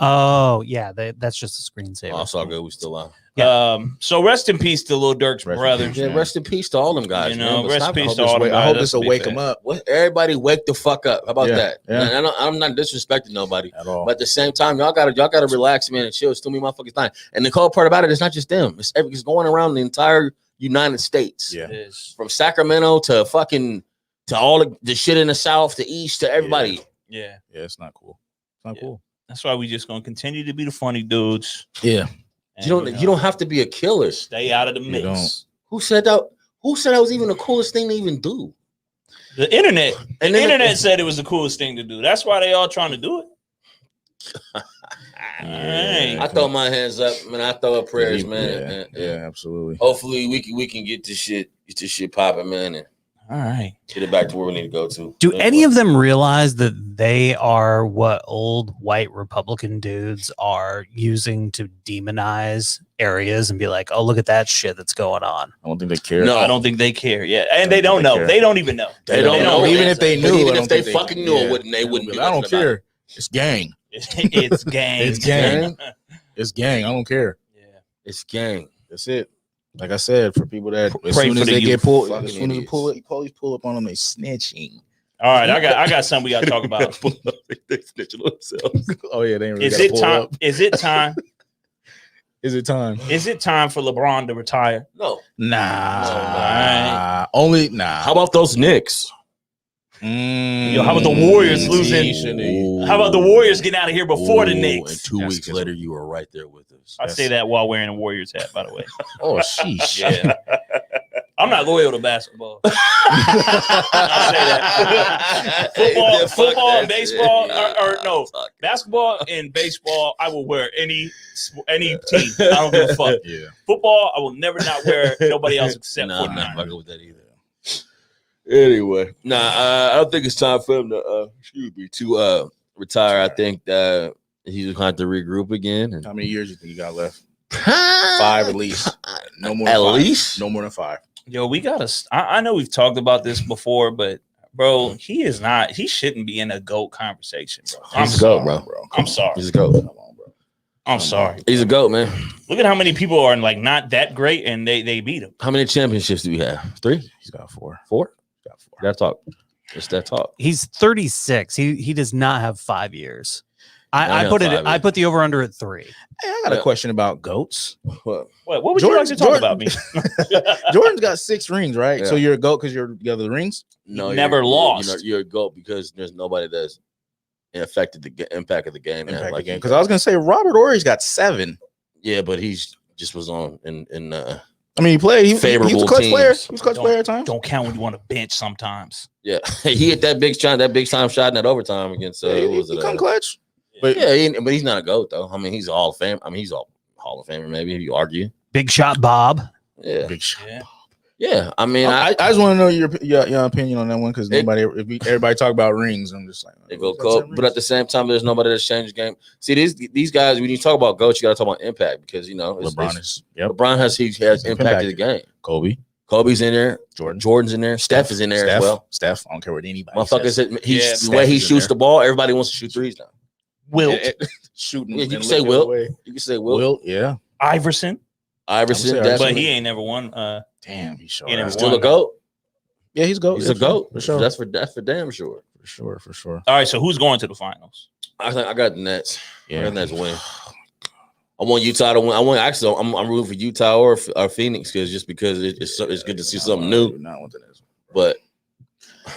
Oh yeah, that's just a screensaver.
Oh, it's all good. We still on.
Yeah.
So rest in peace to Lil Durk's brothers.
Yeah, rest in peace to all them guys.
You know,
man.
rest in peace to all them guys.
I hope
That's
this will
a big
wake
thing.
them up
Everybody wake the fuck up. How about that?
Yeah.
Man, I'm not disrespecting nobody.
at all.
But at the same time, y'all gotta relax, man, and chill. It's too many motherfuckers dying. And the cold part about it is not just them. It's going around the entire United States.
Yeah.
It is.
From Sacramento to fucking to all the shit in the South, the East, to everybody.
Yeah.
Yeah, it's not cool. It's not cool.
That's why we just gonna continue to be the funny dudes.
Yeah.
And,
You don't have to be a killer.
stay out of the mix.
don't.
Who said that? Who said that was even the coolest thing to even do?
The internet.
And
the
then
internet said it was the coolest thing to do. That's why they all trying to do it. Alright.
I throw my hands up, man. I throw up prayers, man.
Yeah, absolutely.
Hopefully we can get this shit popping, man, and
All right.
get it back to where we need to go to.
Do any of them realize that they are what old white Republican dudes are using to demonize areas and be like, oh, look at that shit that's going on?
I don't think they care.
No.
I don't think they care. Yeah. And they
I don't
don't
think they
know.
care.
They don't even know.
They don't know.
Even if they
But
knew,
even
I
if
don't
they
think
fucking knew, they wouldn't. Be
I don't
nothing about
care. It's gang.
It's gang.
It's gang. It's gang. I don't care.
Yeah.
It's gang.
That's it. Like I said, for people that as
Pray
soon
for
as
the
they
youth.
get pulled,
Fucking
as soon as the
idiots.
police pull up on them, they snitching.
All right. I got something we gotta talk about.
They snitching themselves.
Oh yeah, they ain't really
Is
gotta
it
pull
time?
up.
Is it time?
Is it time?
Is it time for LeBron to retire?
No.
Nah. Only nah.
How about those Knicks?
Yo, how about the Warriors losing? How about the Warriors getting out of here before the
And
Knicks?
2
That's
weeks
good.
later, you were right there with us.
I say that while wearing a Warriors hat, by the way.
Oh sheesh.
Yeah. I'm not loyal to basketball. I say that. Football and baseball, or no, basketball and baseball, I will wear any team. I don't give a fuck.
Yeah.
Football, I will never not wear nobody else except
Nah,
for
I'm not
mine.
fucking with that either. Anyway, I don't think it's time for him to retire. I think he's gonna have to regroup again. And
How many years you think you got left? 5 at least. No more.
At
than 5.
least?
No more than 5.
Yo, we gotta. I know we've talked about this before, but bro, he is not. He shouldn't be in a GOAT conversation, bro. I'm
He's a goat,
sorry.
bro.
I'm sorry.
He's a goat.
Come on, bro.
I'm sorry.
He's a goat, man.
Look at how many people are like not that great, and they beat him.
How many championships do we have? 3?
He's got 4.
4?
Got 4.
That talk. It's that talk.
He's 36. He does not have 5 years. I
have
put
5
it. I
years.
put the over under at 3.
Hey, I got a question about goats.
What?
What would you like to talk about me?
Jordan's got 6 rings, right?
Yeah.
So you're a goat because you're the other rings.
No,
Never lost.
You're a goat because there's nobody that's affected the impact of the game. man,
Impact
like
again.
he
Because I was gonna say Robert Ory's got 7.
Yeah, but he's just was on in
I mean, he played. He was
Favorable
a clutch player.
teams.
He was a clutch player at times.
Don't count when you want to bench sometimes.
yeah. He hit that big time shot in that overtime against
Yeah,
who
he
was it?
come clutch.
But but he's not a goat though. I mean, he's a Hall of Fame. I mean, he's a Hall of Famer. Maybe if you argue.
Big shot, Bob.
Yeah,
Big shot.
Yeah.
yeah. I mean,
I just want to know your opinion on that one because everybody talk about rings. I'm just like,
they go goat, but at the same time, there's nobody that's changed the game. See, these guys, when you talk about goats, you got to talk about impact because
LeBron is. Yep.
LeBron has impacted the game.
Kobe,
Kobe's in there.
Jordan,
Jordan's in there. Steph is in there as well.
Steph, I don't care what anybody
Motherfucker
says.
said the
Steph
way he
is in
shoots
there.
the ball, everybody wants to shoot threes now.
Wilt,
Shooting.
Yeah, you
and
can say
looking
Wilt.
away.
You can say Wilt,
Wilt, yeah.
Iverson,
Iverson,
I'm saying,
but
definitely.
he ain't never won.
Damn, he's sure.
He never
Still
won.
a goat.
Yeah, he's goat.
He's
Yeah,
a goat
for sure.
That's for damn sure.
For sure.
All right, so who's going to the finals?
I think I got the Nets. I
Yeah.
got the Nets win. I want Utah to win. I'm rooting for Utah or Phoenix because it's good to see something new.
Not want the Nets.
But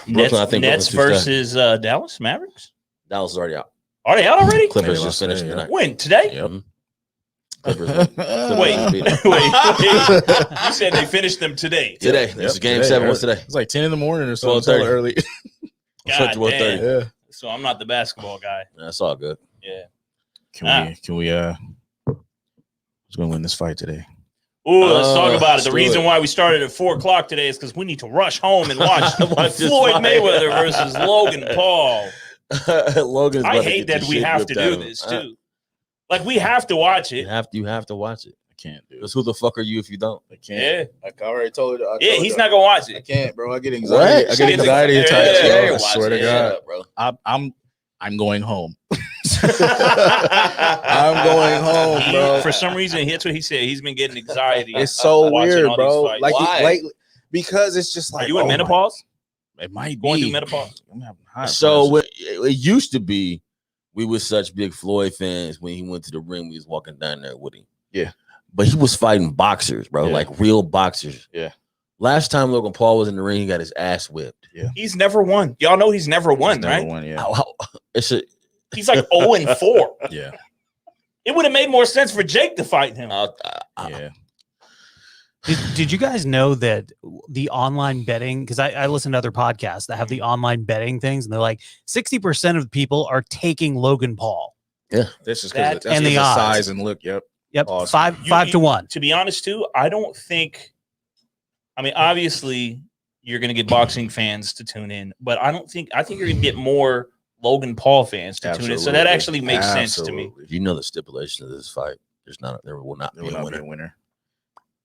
Brooklyn, I think
Nets
Brooklyn's too
versus Dallas Mavericks.
Dallas is already out.
Are they out already?
Clippers
Yeah,
just
they lost
finished
today,
tonight.
When today?
Yep.
Mhm. Clippers
Wait,
beat them.
wait. You said they finished them today.
Today.
Yep,
This is game
today.
7 was today.
It's like 10 in the morning or something.
12:30.
So early.
God
12:30.
damn.
Yeah.
So I'm not the basketball guy.
That's all good.
Yeah.
Can we who's gonna win this fight today?
Ooh, let's talk about it.
let's
The
do
reason
it.
why we started at 4:00 today is because we need to rush home and watch
Watch this
Floyd
fight.
Mayweather versus Logan Paul.
Logan's
I
about to
hate
get
that
the
we
shit
have
ripped
to
out
do
of him.
this too. Like we have to watch
You
it.
have to watch it.
I can't do
Because who the fuck are you if you don't?
I can't.
Yeah.
I already told you.
Yeah, he's not gonna watch
I
it.
can't, bro. I get anxiety.
What?
I get anxiety
Yeah,
attacks.
yeah,
bro.
yeah,
I swear to
Shut
God.
up, bro.
I'm going home. I'm going home, bro.
For some reason, here's what he said. He's been getting anxiety.
It's so
watching
weird,
all
bro.
these fights.
Like
Why?
lately, because it's just like.
Are you in menopause?
It might
Going
be
through menopause.
I'm having high
So
pressure.
it used to be we were such big Floyd fans when he went to the ring. We was walking down there with him.
Yeah.
But he was fighting boxers, bro,
Yeah.
like real boxers.
Yeah.
Last time Logan Paul was in the ring, he got his ass whipped.
Yeah.
He's never won. Y'all know he's never won,
Never
right?
won, yeah.
It's a
He's like 0-4.
Yeah.
It would have made more sense for Jake to fight him.
Yeah.
Did you guys know that the online betting, because I listen to other podcasts that have the online betting things, and they're like 60% of people are taking Logan Paul.
This is
That-
because
and
the
the odds.
size and look. Yep.
Yep,
Awesome.
five to 1.
To be honest, too, I don't think. I mean, obviously, you're going to get boxing fans to tune in, but I think you're going to get more Logan Paul fans to tune in. So that
Absolutely.
actually makes sense to me.
Absolutely.
you know the stipulation of this fight. There will not
There
be
will
a
not be
winner.
a winner.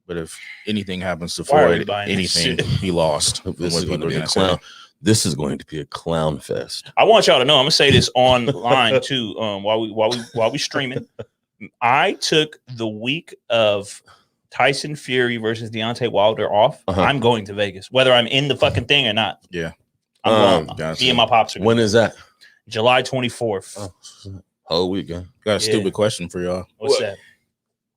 But if anything happens to
Why are we
Floyd,
buying this
anything,
shit?
he lost.
This
What
is going to
people
be
are
a
gonna
clown.
say.
This is going to be a clown fest.
I want y'all to know. I'm gonna say this online too. While we streaming, I took the week of Tyson Fury versus Deontay Wilder off.
Uh-huh.
I'm going to Vegas, whether I'm in the fucking thing or not.
Yeah.
I'm going.
Gotcha.
Me and my pops are going.
When is that?
July 24th.
Whole weekend.
Got a
Yeah.
stupid question for y'all.
What's that?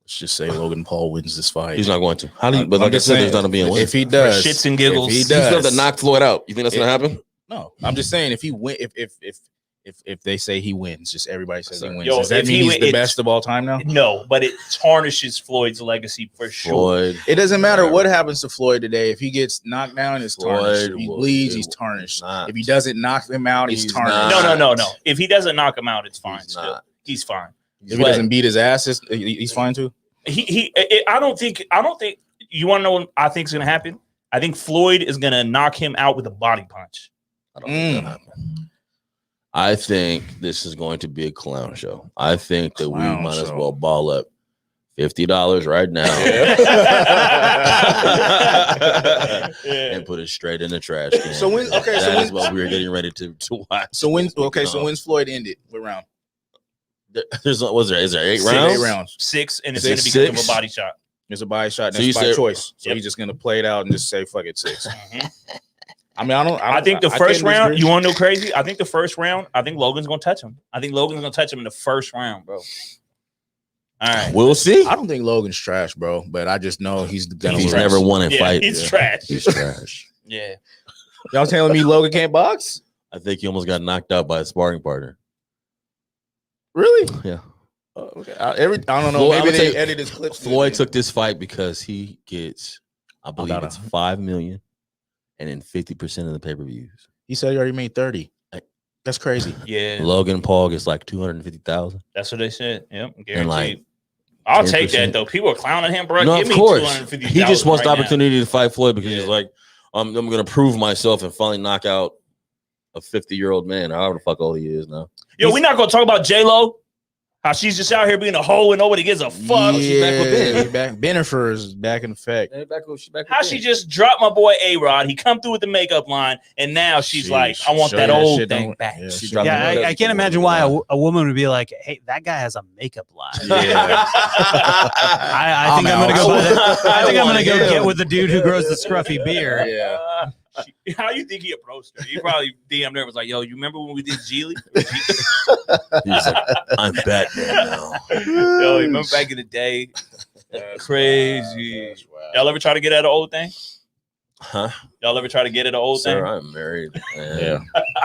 Let's just say Logan Paul wins this fight.
He's not going to. How do you? But
I'm
like I
just
said,
saying,
there's not going to be a winner.
if he does,
For shits and giggles.
if he
You
You still have
does,
to knock Floyd out. You think that's going to happen?
no, I'm just saying if he win, if they say he wins, just everybody says he wins.
Yo,
Does that
if
mean
he
he's
win-
the
it's-
best of all time now?
No, but it tarnishes Floyd's legacy for sure.
Floyd.
It doesn't matter what happens to Floyd today. If he gets knocked down, it's tarnished. If he
Floyd
bleeds,
will-
he's tarnished.
not.
If he doesn't knock him out, he's
He's
tarnished.
not.
No. If he doesn't knock him out, it's fine.
He's
Still,
not.
he's fine.
If he doesn't beat his ass, he's fine too.
I don't think. You want to know what I think is going to happen? I think Floyd is going to knock him out with a body punch.
I don't think that'll happen. I think this is going to be a clown show. I think that we
Clown
might as
show.
well ball up $50 right now and put it straight in the trash can.
So when- okay, so
That is
when-
what we're getting ready to watch.
So when?
this week.
Okay, so when's Floyd ended? What round?
Is there 8
Six.
rounds?
8 rounds.
6, and it's
Is it
going to be because of a
six?
body shot.
It's a body shot.
So
And
you
it's by
said-
choice. So
Yep.
he's just gonna play it out and just say fuck it 6.
Mhm.
I mean, I
I think the
I
first
can't
round.
disagree.
You want to know crazy? I think the first round. I think Logan's going to touch him. I think Logan's going to touch him in the first round, bro. All right.
We'll see.
I don't think Logan's trash, bro. But I just know he's gonna.
He's
lose.
never won a
Yeah,
fight.
he's
Yeah.
trash.
He's trash.
Yeah.
Y'all telling me Logan can't box?
I think he almost got knocked out by a sparring partner.
Really?
Yeah.
Okay. I don't know.
Floyd-
Maybe
I'ma
they
say
edited his clips.
Floyd took this fight because he gets, I believe
About
it's $5 million and then 50% of the pay-per-views.
He said he already made 30. That's crazy.
Yeah.
Logan Paul gets like 250,000.
That's what they said. Yep. Guaranteed.
And like
I'll take
10%.
that though. People are clowning him, bro.
No,
Give
of
me
course.
250,000
He just wants
right
the
now.
opportunity to fight Floyd because he's
Yeah.
like, I'm going to prove myself and finally knock out a 50-year-old man, however the fuck old he is now.
Yo, we're not gonna talk about J-Lo. How she's just out here being a hoe and nobody gives a fuck.
She's back with Ben.
he's back. Benifer is back in effect.
How she just dropped my boy A-Rod. He come through with the makeup line, and now she's like, I want
Show
that
you
old
shit
thing
don't-
back.
Yeah,
She
she
dropped
dropped
Yeah,
the
I can't imagine why a woman would be like, "Hey, that guy has a makeup line."
Yeah.
I think I'm gonna go. Buy that. I think I'm gonna go get with the dude who grows the scruffy beard.
Yeah.
How you think he approached her? He probably DM'd her and was like, yo, you remember when we did Geely?
He's like, I'm Batman now.
Yo, you remember back in the day? Crazy. Y'all ever try to get at an old thing?
Huh?
Y'all ever try to get at an old
Sir,
thing?
I'm married. Man.
Yeah.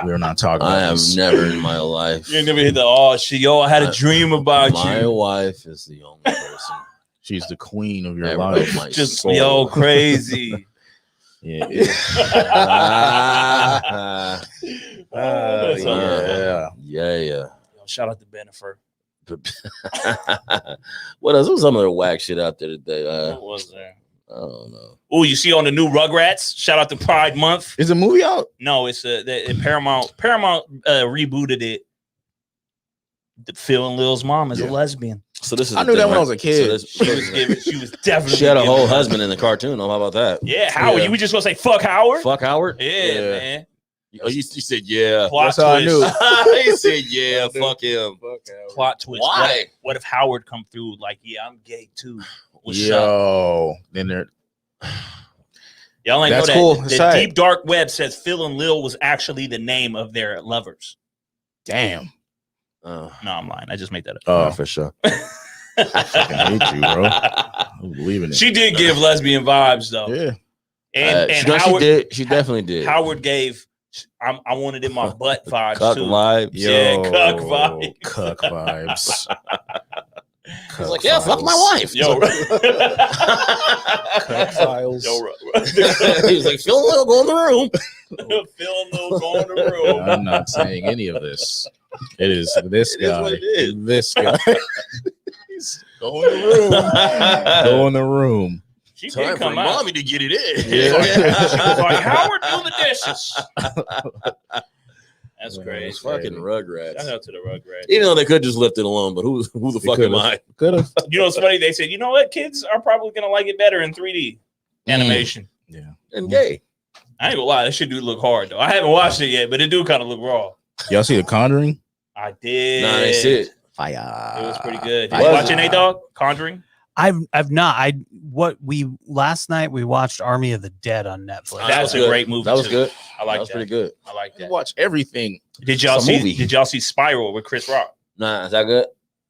We're not talking about
I have
this.
never in my life.
You ain't never hit the, oh, shit, yo, I had a dream about
My
you.
wife is the only person
She's the queen of your
ever
life.
of my
Just,
soul.
yo, crazy.
Yeah.
That's all right.
Yeah.
Yeah.
Yo, shout out to Benifer.
What else? What was some of the whack shit out there today?
What was there?
I don't know.
Oh, you see on the new Rugrats? Shout out to Pride Month.
Is the movie out?
No, it's Paramount. Paramount rebooted it. Phil and Lil's mom is a lesbian.
So this is
I
the
knew that
thing,
when I
right?
was a kid.
So this-
She was definitely.
she had a whole
giving-
husband in the cartoon. How about that?
Yeah, Howard.
Yeah.
You were just gonna say fuck Howard?
Fuck Howard.
Yeah,
Yeah.
man.
Oh, you said yeah.
Plot
That's how I
twist.
knew.
He said yeah. Fuck him.
Plot twist.
Why?
What if Howard come through like, yeah, I'm gay too? What's up?
Yo, then they're
Y'all ain't know
That's
that.
cool.
The
That's tight.
deep dark web says Phil and Lil was actually the name of their lovers.
damn.
Oh,
No, I'm lying. I just made that up.
Oh,
for sure.
I fucking hate you, bro. I'm believing it.
She did give lesbian vibes though.
Yeah.
And
No,
Howard,
she did. She definitely did.
Howard gave I wanted in my butt vibes
Cuck
too.
vibes.
Yeah, cuck vibes.
Cuck vibes.
He's like, yeah, fuck my wife.
Yo,
Cuck files.
yo,
He was like, Phil and Lil, go in the room.
Phil and Lil go in the room.
I'm not saying any of this. It is this
It is
guy.
what it is.
This guy. Go in the room. Go in the room.
She
Time
did
for
come out.
mommy to get it in.
Yeah.
She was like, Howard, do the dishes. That's
Yeah,
great.
It's fucking
Shout
Rugrats.
out to the Rugrats.
Even though they could just lift it alone, but who the fuck am I?
Could have.
You know, it's funny. They said, you know what? Kids are probably going to like it better in 3D animation.
Yeah.
And gay.
I ain't gonna lie. That shit do look hard, though. I haven't watched it yet, but it do kind of look raw.
Y'all see The Conjuring?
I did.
Nah, that's it.
Fire.
It was pretty good. Did
Was
you
it?
watch it, A-Dog? Conjuring?
I've not. Last night we watched Army of the Dead on Netflix.
That was a
good.
great movie.
That was
too.
good.
I like
That was
that.
pretty good.
I like
I
that.
watch everything.
Did y'all
It's a
see?
movie.
Did y'all see Spiral with Chris Rock?
Nah, is that good?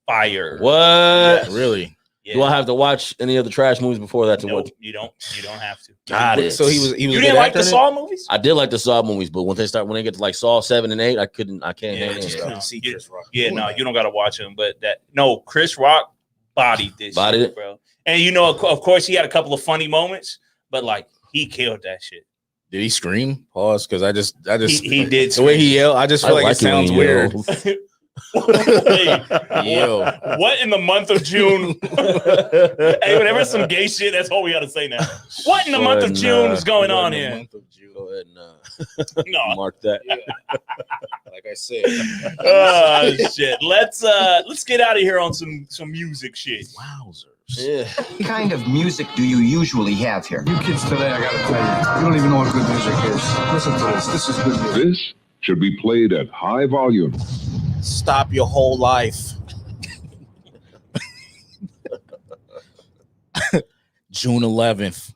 Fire.
What?
Yes.
Really?
Yeah.
Do I have to watch any of the trash movies before that to
No,
watch?
you don't. You don't have to.
Got it.
So he was. He was.
You
a
didn't
good
like
actor
the
in it?
Saw movies?
I did like the Saw movies, but when they get to like Saw 7 and 8, I can't
Yeah,
hang in.
just
stuff.
no.
see
You-
Chris Rock
Yeah,
doing
no,
that.
you don't got to watch him. But Chris Rock bodied this
Bodied
shit,
it?
bro. And you know, of course, he had a couple of funny moments, but like he killed that shit.
Did he scream? Pause, because I just
He did.
the way he yelled. I just feel like it
when
sounds
he
weird.
yells.
Hey,
Yo.
what in the month of June? Hey, whenever some gay shit, that's all we got to say now. What in the month of June is going on here?
Go ahead and
No.
mark that.
Like I said.
Oh shit. Let's get out of here on some music shit.
Wowzers.
Yeah.
What kind of music do you usually have here?
You kids today, I gotta tell you, you don't even know what good music is. Listen to this. This is good music.
This should be played at high volume.
Stop your whole life. June 11th.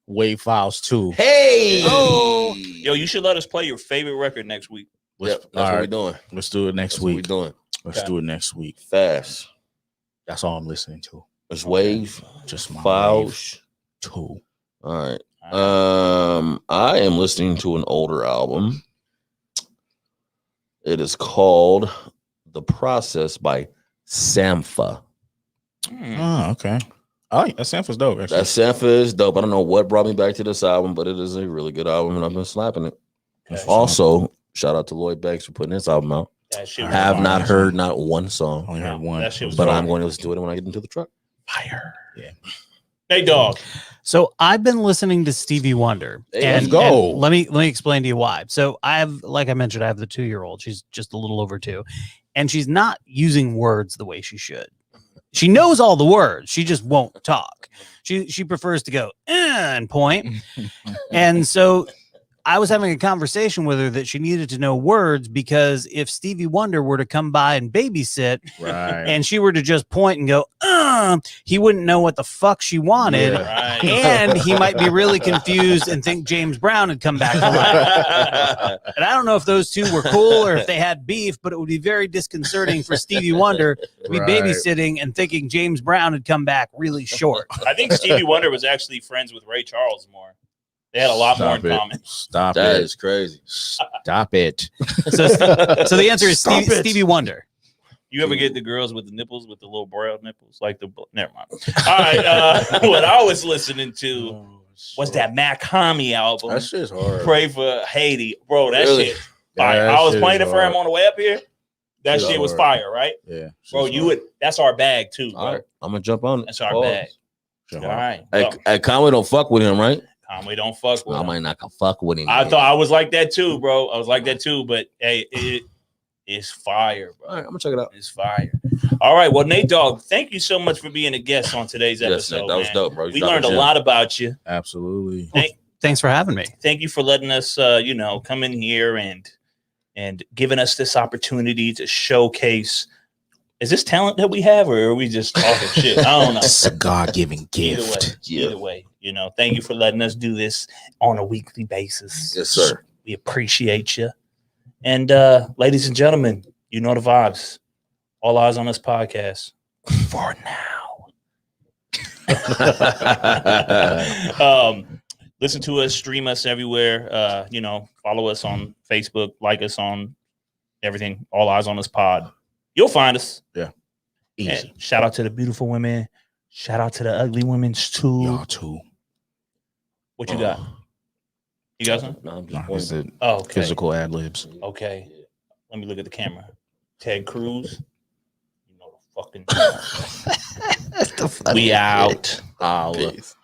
Wave Files 2.
Hey.
Yo, you should let us play your favorite record next week.
Yep, that's
all
what we're
right,
doing.
let's do it next
That's what we're
week.
doing.
Let's
Okay.
do it next week.
Fast.
That's all I'm listening to.
It's Wave.
Just my Wave
Files.
2.
All right. I am listening to an older album. It is called The Process by Sampha.
Oh, okay. Oh, that sample's dope. Actually.
That Sampha is dope. I don't know what brought me back to this album, but it is a really good album, and I've been slapping it.
Okay.
Also, shout out to Lloyd Banks for putting this album out.
That shit
I
was
Have
fire.
not heard not one song,
only heard one.
That shit was
but
dope.
I'm going to listen to it when I get into the truck.
Fire.
Yeah.
Hey, dog.
So I've been listening to Stevie Wonder.
Hey,
and,
let's go.
and let me explain to you why. So I have, like I mentioned, I have the 2-year-old. She's just a little over 2, and she's not using words the way she should. She knows all the words. She just won't talk. She prefers to go and point. And so I was having a conversation with her that she needed to know words, because if Stevie Wonder were to come by and babysit
Right.
and she were to just point and go, he wouldn't know what the fuck she wanted.
Yeah.
Right.
And he might be really confused and think James Brown had come back to life. And I don't know if those two were cool or if they had beef, but it would be very disconcerting for Stevie Wonder to be
Right.
babysitting and thinking James Brown had come back really short.
I think Stevie Wonder was actually friends with Ray Charles more. They had a lot more in
Stop it.
common.
Stop
That
it.
is crazy.
Stop it.
So the answer is
Stop it.
Stevie Wonder.
You ever get the girls with the nipples, with the little brown nipples? Like never mind. All right. What I was listening to was that Mac Hami album.
That shit's hard.
Pray for Haiti. Bro, that
Really?
shit fire.
Yeah, that
I was
shit
playing
is
it for him
hard.
on the way up here. That
Shit
shit was
hard.
fire, right?
Yeah.
Bro, you would that's our bag too, bro.
All right. I'm going to jump on it.
That's our
Pause.
bag.
Shit
All
hard.
right.
Hey,
Well,
hey, Conway don't fuck with him, right?
Conway don't fuck with
I
him.
might not fuck with him.
I thought I was like that too, bro. I was like that too, but hey, it's fire, bro.
All right, I'm going to check it out.
It's fire. All right. Well, Nate Dogg, thank you so much for being a guest on today's
Yes,
episode.
Nate, that was
man.
dope, bro.
We learned a lot about you.
Absolutely.
Thanks for having me.
Thank you for letting us, come in here and giving us this opportunity to showcase. Is this talent that we have, or are we just talking shit? I don't know.
It's a God-given gift.
Either way, thank you for letting us do this on a weekly basis.
Yes, sir.
We appreciate you. And ladies and gentlemen, you know the vibes. All Eyes on Us podcast for now. Listen to us, stream us everywhere. Follow us on Facebook, like us on everything. All Eyes on Us pod. You'll find us.
Yeah. Easy.
And shout out to the beautiful women. Shout out to the ugly women too.
Y'all too.
What you got? You got something?
No, I'm
Nah,
just
it's it.
Oh, okay.
Physical ad libs.
Okay. Let me look at the camera. Ted Cruz. You know the fucking.
That's the
We out.
Holla.
Peace.